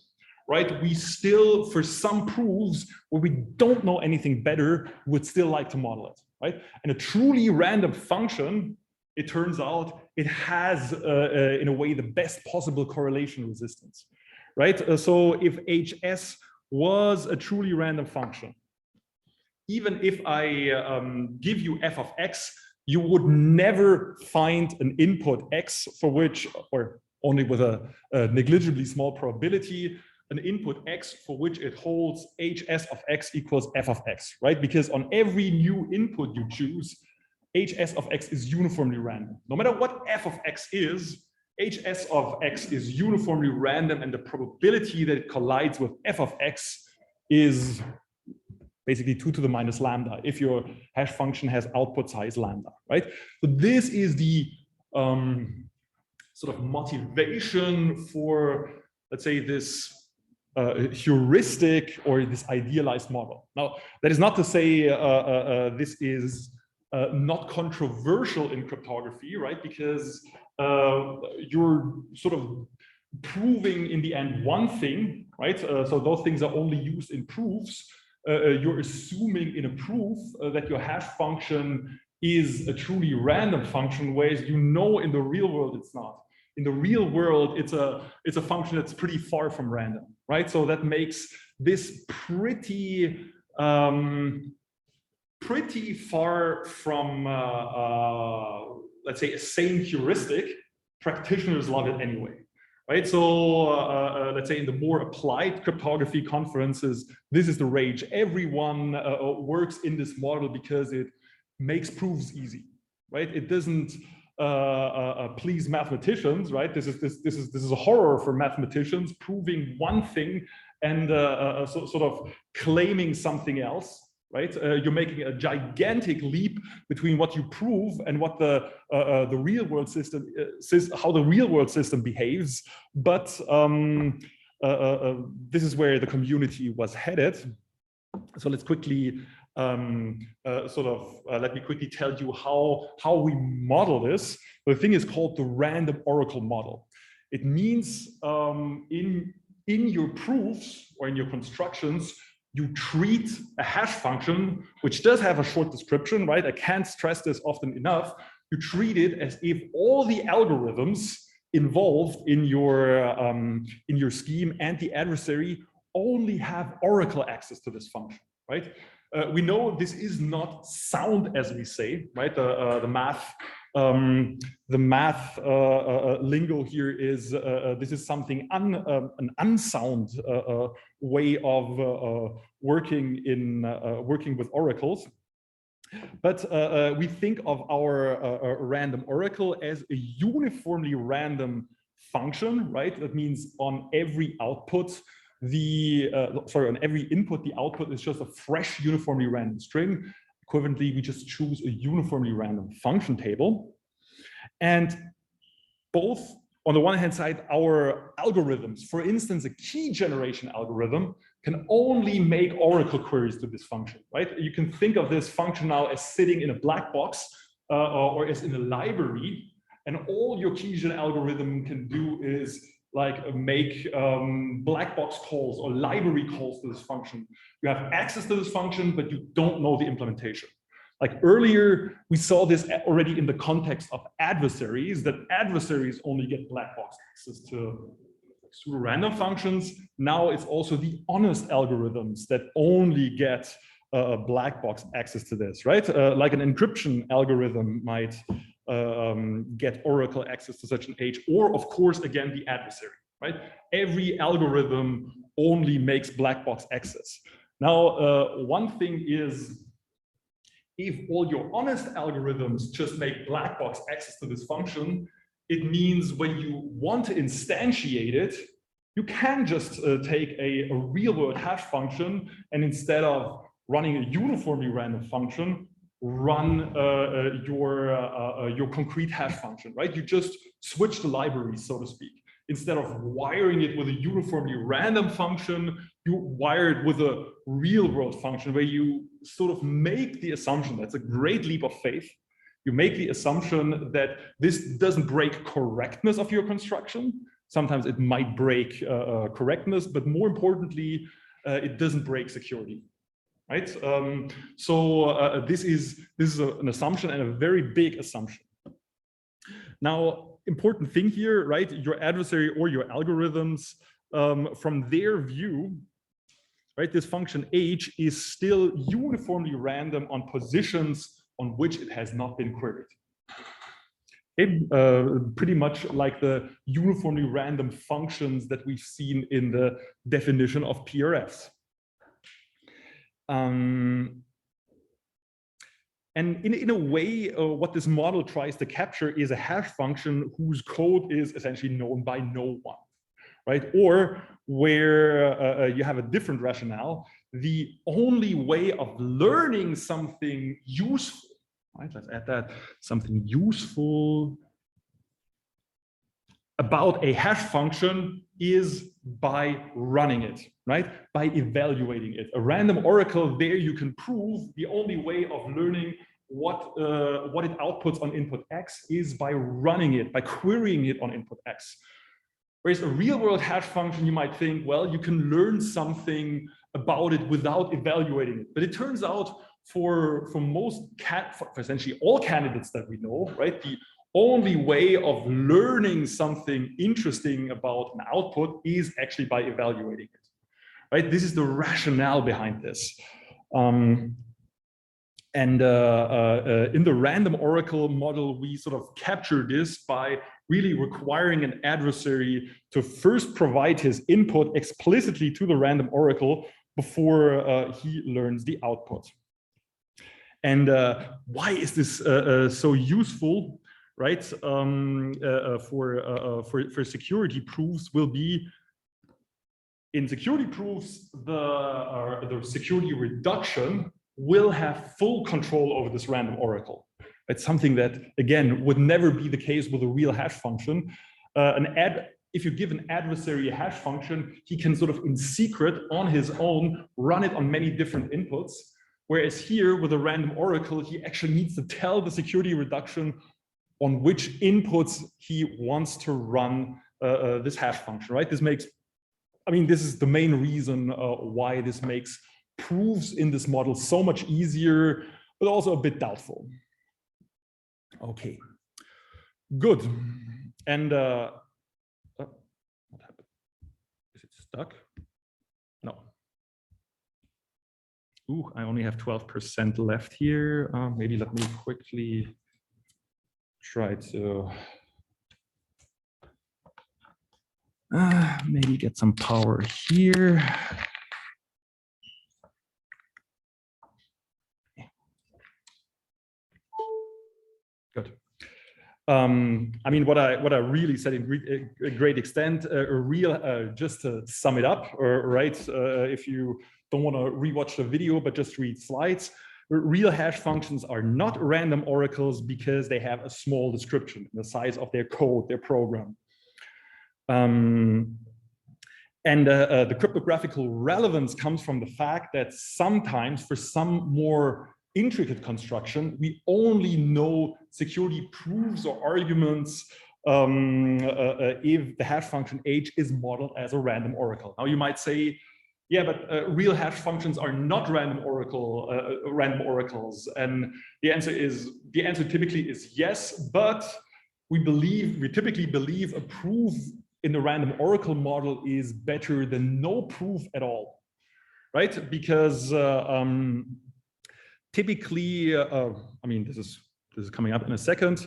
right? We still, for some proofs where we don't know anything better, would still like to model it, right? And a truly random function, it turns out, it has, in a way, the best possible correlation resistance, right? So if HS was a truly random function, even if I give you f of x, you would never find an input x for which, or only with a negligibly small probability, an input x for which it holds hs of x equals f of x, right? Because on every new input you choose, hs of x is uniformly random. No matter what f of x is, hs of x is uniformly random, and the probability that it collides with f of x is basically 2 to the minus lambda if your hash function has output size lambda, right? So this is the sort of motivation for, let's say, this heuristic or this idealized model. Now, that is not to say this is not controversial in cryptography, right? Because you're sort of proving in the end one thing, right? So those things are only used in proofs. You're assuming in a proof that your hash function is a truly random function, whereas you know in the real world it's not. In the real world, it's a function that's pretty far from random, right? So that makes this pretty far from, let's say, a sane heuristic. Practitioners love it anyway. Right, so let's say in the more applied cryptography conferences, this is the rage. Everyone works in this model because it makes proofs easy, right? It doesn't please mathematicians, right? This is a horror for mathematicians, proving one thing and sort of claiming something else. Right, you're making a gigantic leap between what you prove and what the real world system how the real world system behaves. But this is where the community was headed. So let's quickly let me quickly tell you how we model this. The thing is called the random oracle model. It means in your proofs or in your constructions, you treat a hash function, which does have a short description, right? I can't stress this often enough. You treat it as if all the algorithms involved in your scheme and the adversary only have oracle access to this function, right? We know this is not sound, as we say, right? The math lingo here is this is something an unsound way of working with oracles. But we think of our random oracle as a uniformly random function, right? That means on every output, on every input, the output is just a fresh uniformly random string. Equivalently, we just choose a uniformly random function table. And both, on the one hand side, our algorithms, for instance, a key generation algorithm, can only make oracle queries to this function, right? You can think of this function now as sitting in a black box or as in a library, and all your key gen algorithm can do is like make black box calls or library calls to this function. You have access to this function, but you don't know the implementation. Like earlier, we saw this already in the context of adversaries, that adversaries only get black box access to pseudo-random functions. Now it's also the honest algorithms that only get black box access to this, right? Like an encryption algorithm might get oracle access to such an H, or of course, again, the adversary, right? Every algorithm only makes black box access. Now, one thing is, if all your honest algorithms just make black box access to this function, it means when you want to instantiate it, you can just take a real-world hash function, and instead of running a uniformly random function, run your concrete hash function, right? You just switch the library, so to speak. Instead of wiring it with a uniformly random function, you wire it with a real-world function where you sort of make the assumption, that's a great leap of faith, you make the assumption that this doesn't break correctness of your construction. Sometimes it might break correctness, but more importantly, it doesn't break security, right? This is an assumption, and a very big assumption. Now, important thing here, right? Your adversary or your algorithms, from their view, right? This function h is still uniformly random on positions on which it has not been queried. Pretty much like the uniformly random functions that we've seen in the definition of PRFs. And in a way, what this model tries to capture is a hash function whose code is essentially known by no one, right? Or where you have a different rationale, the only way of learning something useful, right? Let's add that, something useful about a hash function is by running it, right? By evaluating it. A random oracle, there you can prove the only way of learning what it outputs on input X is by running it, by querying it on input X. Whereas a real-world hash function, you might think, well, you can learn something about it without evaluating it. But it turns out for essentially all candidates that we know, right, the only way of learning something interesting about an output is actually by evaluating it, right? This is the rationale behind this. In the random oracle model, we sort of capture this by really requiring an adversary to first provide his input explicitly to the random oracle before he learns the output. And why is this so useful, right? For security proofs will be, in security proofs, the security reduction will have full control over this random oracle. It's something that, again, would never be the case with a real hash function. If you give an adversary a hash function, he can sort of in secret on his own run it on many different inputs. Whereas here with a random oracle, he actually needs to tell the security reduction on which inputs he wants to run this hash function, right? This is the main reason why this makes proofs in this model so much easier, but also a bit doubtful. Okay, good. And what happened? Is it stuck? No. Ooh, I only have 12% left here. Maybe let me quickly try to maybe get some power here. Good. I mean, what I really said in a great extent, just to sum it up, right? If you don't want to rewatch the video, but just read slides, real hash functions are not random oracles because they have a small description, the size of their code, their program. The cryptographical relevance comes from the fact that sometimes for some more intricate construction, we only know security proofs or arguments if the hash function h is modeled as a random oracle. Now you might say, yeah, but real hash functions are not random oracles, and the answer typically is yes, but we typically believe a proof in the random oracle model is better than no proof at all, right? Because typically, I mean, this is coming up in a second.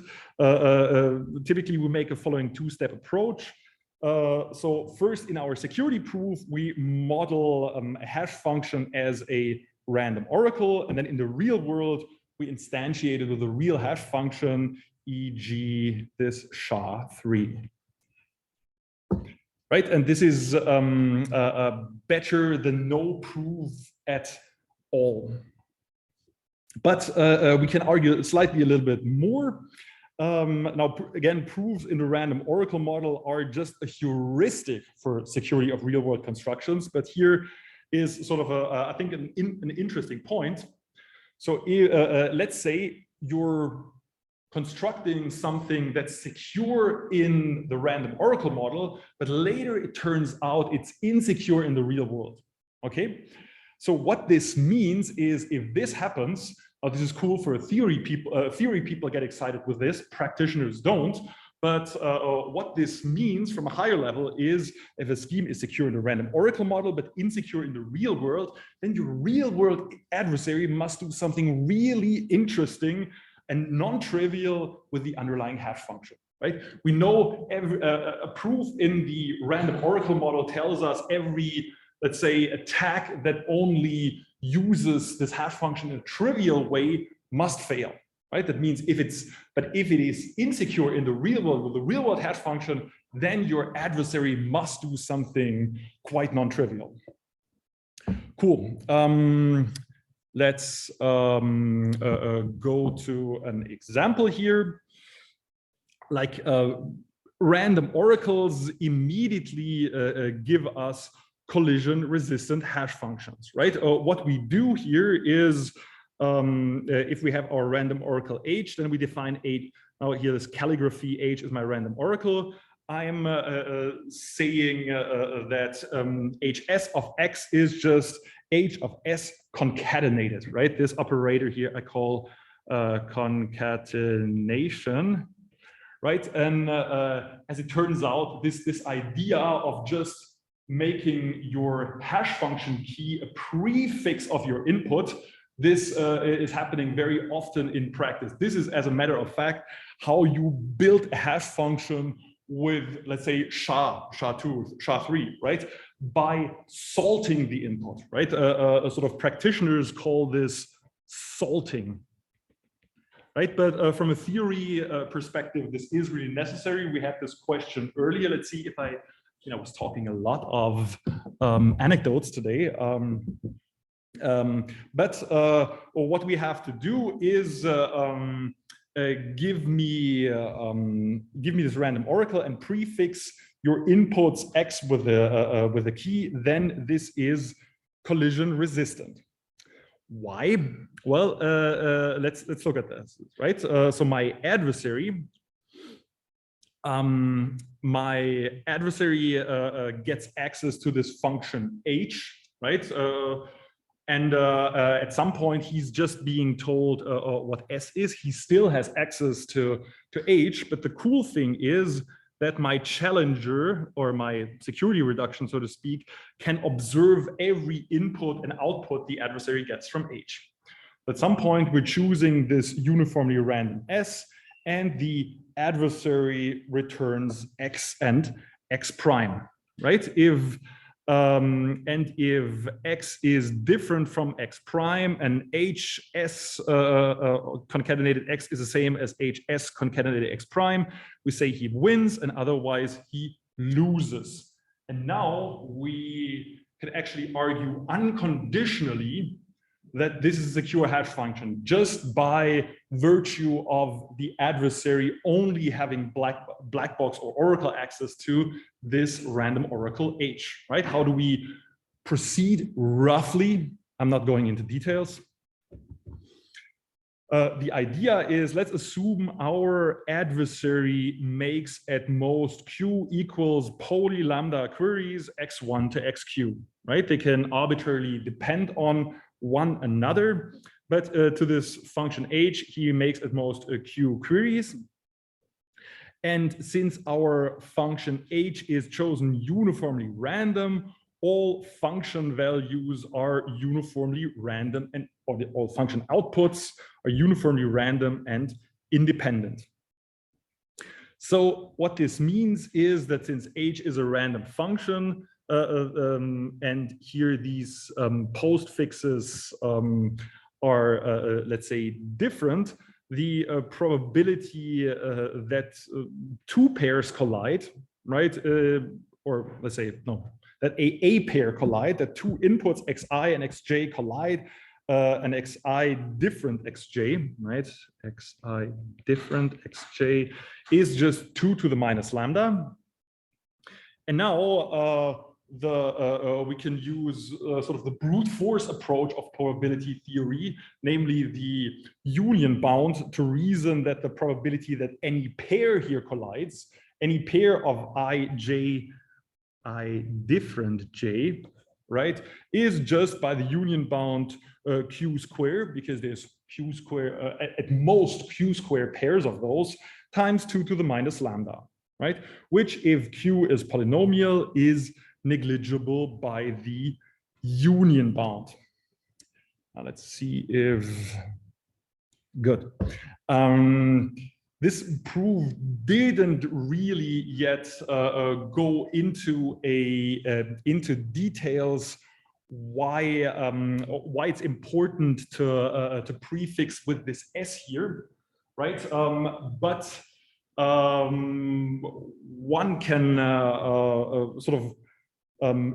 Typically, we make a following two-step approach. So first, in our security proof, we model a hash function as a random oracle, and then in the real world, we instantiate it with a real hash function, e.g. this SHA-3. Right, and this is better than no proof at all. But we can argue slightly a little bit more. Now, again, proofs in the random oracle model are just a heuristic for security of real-world constructions. But here is sort of I think, an interesting point. So let's say you're constructing something that's secure in the random oracle model, but later it turns out it's insecure in the real world. Okay, so what this means is, if this happens, this is cool for theory people get excited with this, practitioners don't. But what this means from a higher level is, if a scheme is secure in the random oracle model but insecure in the real world, then your real world adversary must do something really interesting and non-trivial with the underlying hash function, right? We know a proof in the random oracle model tells us every, let's say, attack that only uses this hash function in a trivial way must fail, right? That means if it is insecure in the real world with the real world hash function, then your adversary must do something quite non-trivial. Cool. Let's go to an example here. Like random oracles immediately give us collision-resistant hash functions, right? What we do here is, if we have our random oracle H, then we define H. Now here, this calligraphy H is my random oracle. I'm saying that HS of X is just H of S concatenated, right? This operator here I call concatenation, right? And as it turns out, this idea of just making your hash function key a prefix of your input, this is happening very often in practice. This is, as a matter of fact, how you build a hash function with, let's say, SHA-2, SHA-3, right? By salting the input, right? Sort of practitioners call this salting, right? But from a theory perspective, this is really necessary. We had this question earlier. Let's see if I was talking a lot of anecdotes today. But what we have to do is give me this random oracle and prefix your inputs X with a key. Then this is collision resistant. Why? Well, let's look at this, right? So my adversary gets access to this function H, right? And at some point, he's just being told what S is. He still has access to H, but the cool thing is that my challenger, or my security reduction, so to speak, can observe every input and output the adversary gets from H. At some point, we're choosing this uniformly random S, and the adversary returns X and X prime, right? If X is different from X prime and HS concatenated X is the same as HS concatenated X prime, we say he wins, and otherwise he loses. And now we can actually argue unconditionally that this is a secure hash function just by virtue of the adversary only having black box or oracle access to this random oracle H, right? How do we proceed roughly? I'm not going into details. The idea is, let's assume our adversary makes at most Q equals poly lambda queries X1 to XQ, right? They can arbitrarily depend on one another, but to this function H, he makes at most Q queries. And since our function H is chosen uniformly random, all function values are uniformly random, and all function outputs are uniformly random and independent. So what this means is that since h is a random function, and here these postfixes are, let's say, different, the probability that two pairs collide, right? Or let's say, no, that a pair collide, that two inputs xi and xj collide, an xi different xj, right? Xi different xj is just 2 to the minus lambda. And now we can use sort of the brute force approach of probability theory, namely the union bound, to reason that the probability that any pair here collides, any pair of I different j, right, is just by the union bound q square, because there's q square, at most q square pairs of those, times 2 to the minus lambda, right? Which, if q is polynomial, is negligible by the union bound. Now let's see if, good. This proof didn't really yet go into into details why it's important to prefix with this s here, right? But one can sort of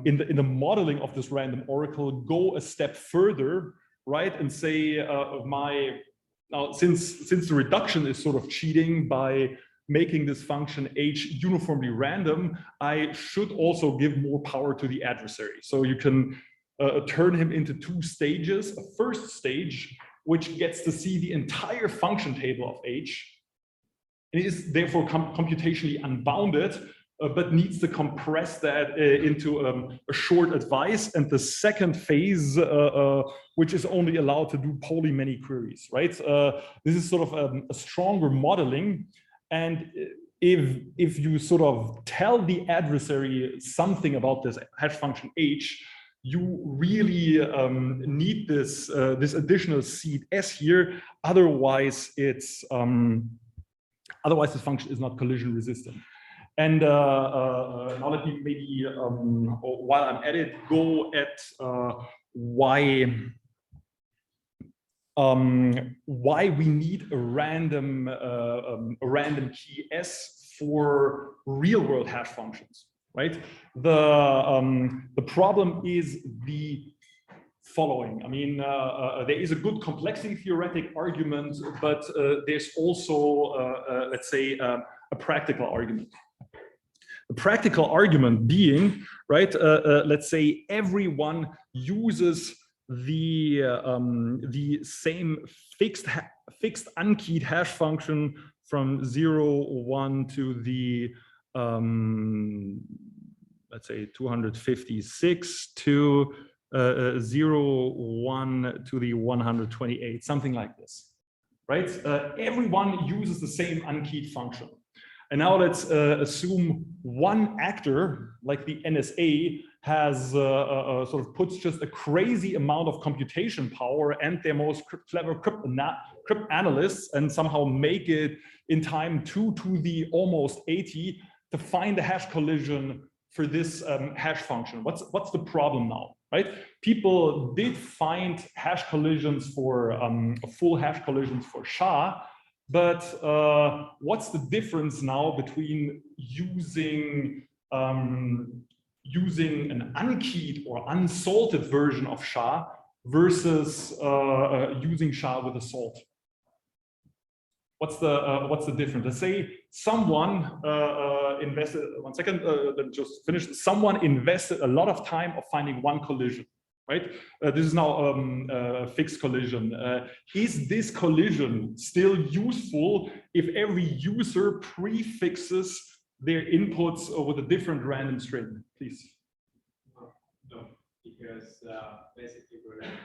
in the modeling of this random oracle go a step further, right, and say now since the reduction is sort of cheating by making this function h uniformly random, I should also give more power to the adversary. So you can turn him into two stages. A first stage, which gets to see the entire function table of h, and is therefore computationally unbounded, but needs to compress that into a short advice. And the second phase, which is only allowed to do poly many queries, right? This is sort of a stronger modeling. And if you sort of tell the adversary something about this hash function h, you really need this additional seed s here. Otherwise, it's otherwise this function is not collision resistant. And now let me maybe, while I'm at it, go at why we need a random key s for real-world hash functions, right? The problem is the following. I mean, there is a good complexity theoretic argument, but there's also, let's say, a practical argument. The practical argument being, right, let's say everyone uses the same fixed unkeyed hash function from 0, 1 to the let's say 256 to 0, 1 to the 128, something like this, right? Everyone uses the same unkeyed function. And now let's assume one actor, like the NSA, has sort of puts just a crazy amount of computation power and their most clever crypt analysts, and somehow make it in time 2 to the almost 80 to find the hash collision for this hash function. What's the problem now, right? People did find hash collisions for full hash collisions for SHA. But what's the difference now between using using an unkeyed or unsalted version of SHA versus using SHA with a salt? What's the difference? Let's say someone invested. One second. Let me just finish. Someone invested a lot of time of finding one collision. Right? This is now a fixed collision. Is this collision still useful if every user prefixes their inputs with a different random string? Please. No, because basically we're letting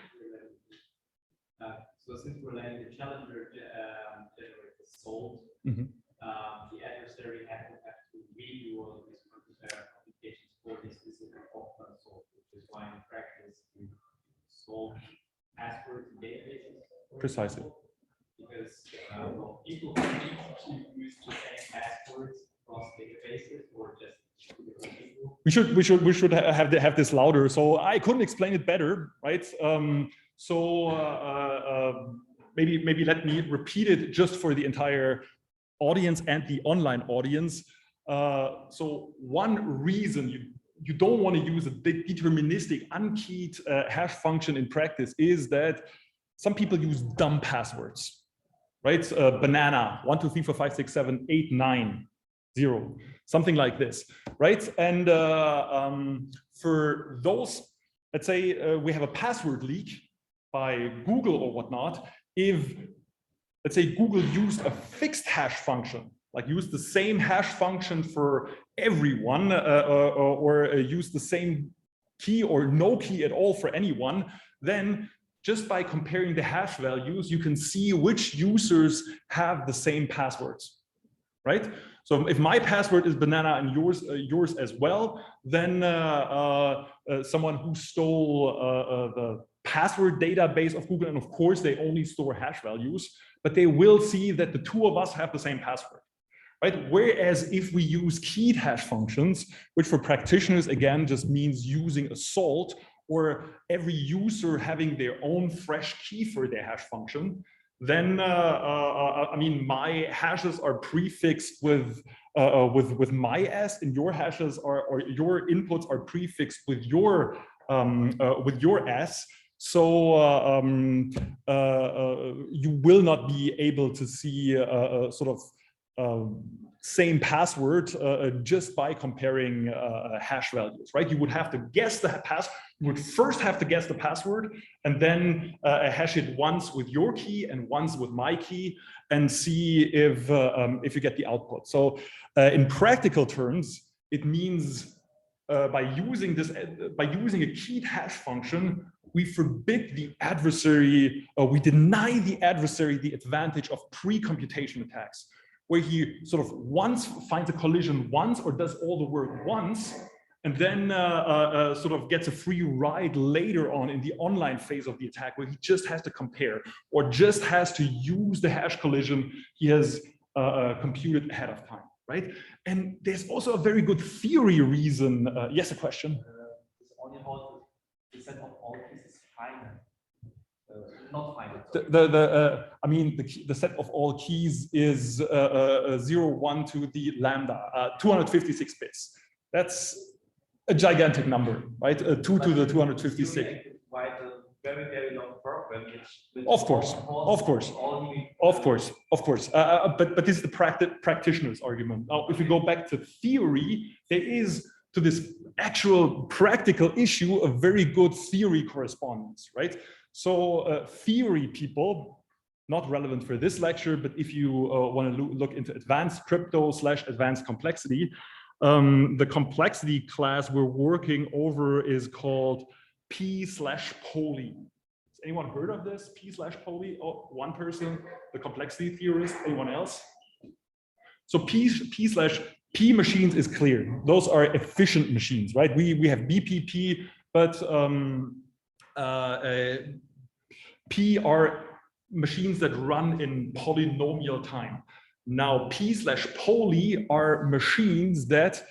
so since we're letting the challenger generate the salt, the adversary have to redo all of these computations for this specific Hoffman salt, which is why in practice we solve passwords in databases. Precisely. Because well, people who use the same password passwords across databases or just people? We should have this louder. So I couldn't explain it better, right? Maybe let me repeat it just for the entire audience and the online audience. So one reason you don't want to use a deterministic unkeyed hash function in practice is that some people use dumb passwords, right? Banana 1 2 3 4 5 6 7 8 9 0, something like this, right? And for those, let's say we have a password leak by Google or whatnot. If, let's say, Google used a fixed hash function, like use the same hash function for everyone, or use the same key or no key at all for anyone, then just by comparing the hash values, you can see which users have the same passwords, right? So if my password is banana and yours as well, then someone who stole the password database of Google, and of course they only store hash values, but they will see that the two of us have the same password, right? Whereas if we use keyed hash functions, which for practitioners again just means using a salt, or every user having their own fresh key for their hash function, then I mean, my hashes are prefixed with my s, and your hashes are, or your inputs are prefixed with your s. So you will not be able to see sort of same password just by comparing hash values, right? You would have to guess the you would first have to guess the password, and then hash it once with your key and once with my key, and see if you get the output. So in practical terms, it means by using a keyed hash function, we forbid the adversary, we deny the adversary the advantage of pre-computation attacks, where he sort of once finds a collision once or does all the work once, and then sort of gets a free ride later on in the online phase of the attack, where he just has to compare or just has to use the hash collision he has computed ahead of time, right? And there's also a very good theory reason. Yes, a question? This only holds the set of all pieces finite. Not finite. I mean, the set of all keys is 0, 1 to the lambda, 256 bits. That's a gigantic number, right? 2 to the 256. Write a very, very long program, which of course. But this is the practitioner's argument. Now, if we go back to theory, there is, to this actual practical issue, a very good theory correspondence, right? So theory people, not relevant for this lecture, but if you want to look into advanced crypto / advanced complexity, the complexity class we're working over is called P/Poly. Has anyone heard of this? P/Poly? Oh, one person, the complexity theorist. Anyone else? So P machines is clear. Those are efficient machines, right? We have BPP, but P are machines that run in polynomial time. Now, P/Poly are machines that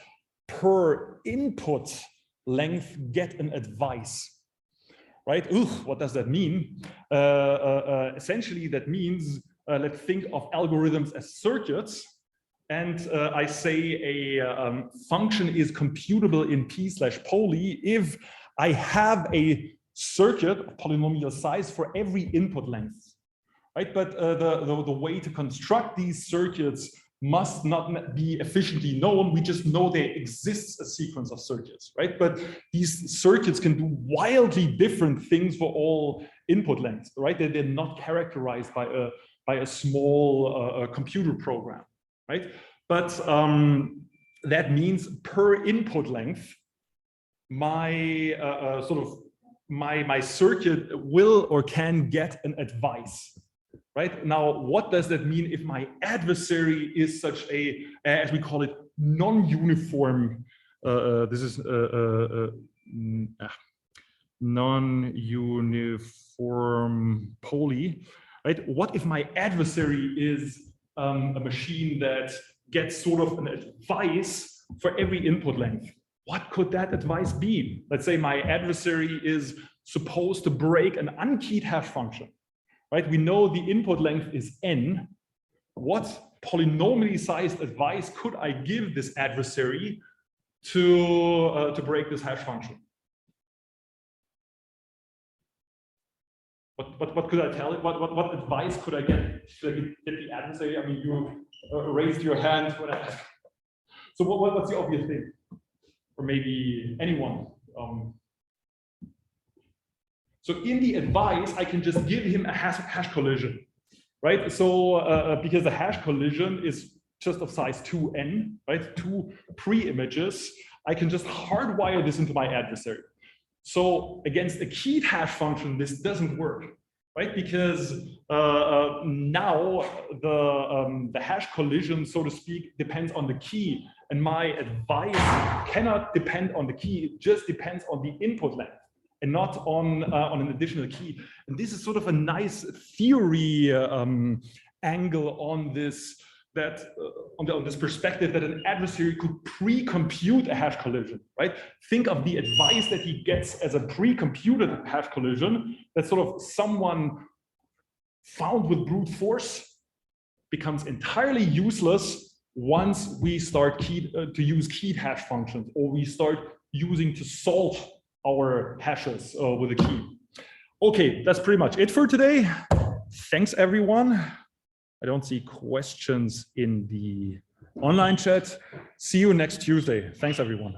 per input length get an advice, right? What does that mean? Essentially, that means, let's think of algorithms as circuits. And I say a function is computable in P/Poly if I have a circuit of polynomial size for every input length, right? But the way to construct these circuits must not be efficiently known. We just know there exists a sequence of circuits, right? But these circuits can do wildly different things for all input lengths, right? They're not characterized by a small computer program, right? But that means per input length, my my circuit will or can get an advice, right? Now, what does that mean if my adversary is such a, as we call it, non-uniform, this is non-uniform poly, right? What if my adversary is a machine that gets sort of an advice for every input length. What could that advice be? Let's say my adversary is supposed to break an unkeyed hash function, right? We know the input length is n. What polynomially sized advice could I give this adversary to break this hash function? What could I tell it? What advice could I get? Should I get the adversary? I mean, you raised your hand when I asked. So what's the obvious thing? Or maybe anyone. So in the advice, I can just give him a hash collision, right? So because the hash collision is just of size 2n, right? 2 pre-images, I can just hardwire this into my adversary. So against a keyed hash function, this doesn't work, right? Because now the hash collision, so to speak, depends on the key, and my advice cannot depend on the key. It just depends on the input length and not on an additional key. And this is sort of a nice theory angle on this. That on this perspective that an adversary could pre-compute a hash collision, right? Think of the advice that he gets as a pre-computed hash collision that sort of someone found with brute force becomes entirely useless once we start to use keyed hash functions, or we start using to solve our hashes with a key. Okay, that's pretty much it for today. Thanks, everyone. I don't see questions in the online chat. See you next Tuesday. Thanks, everyone.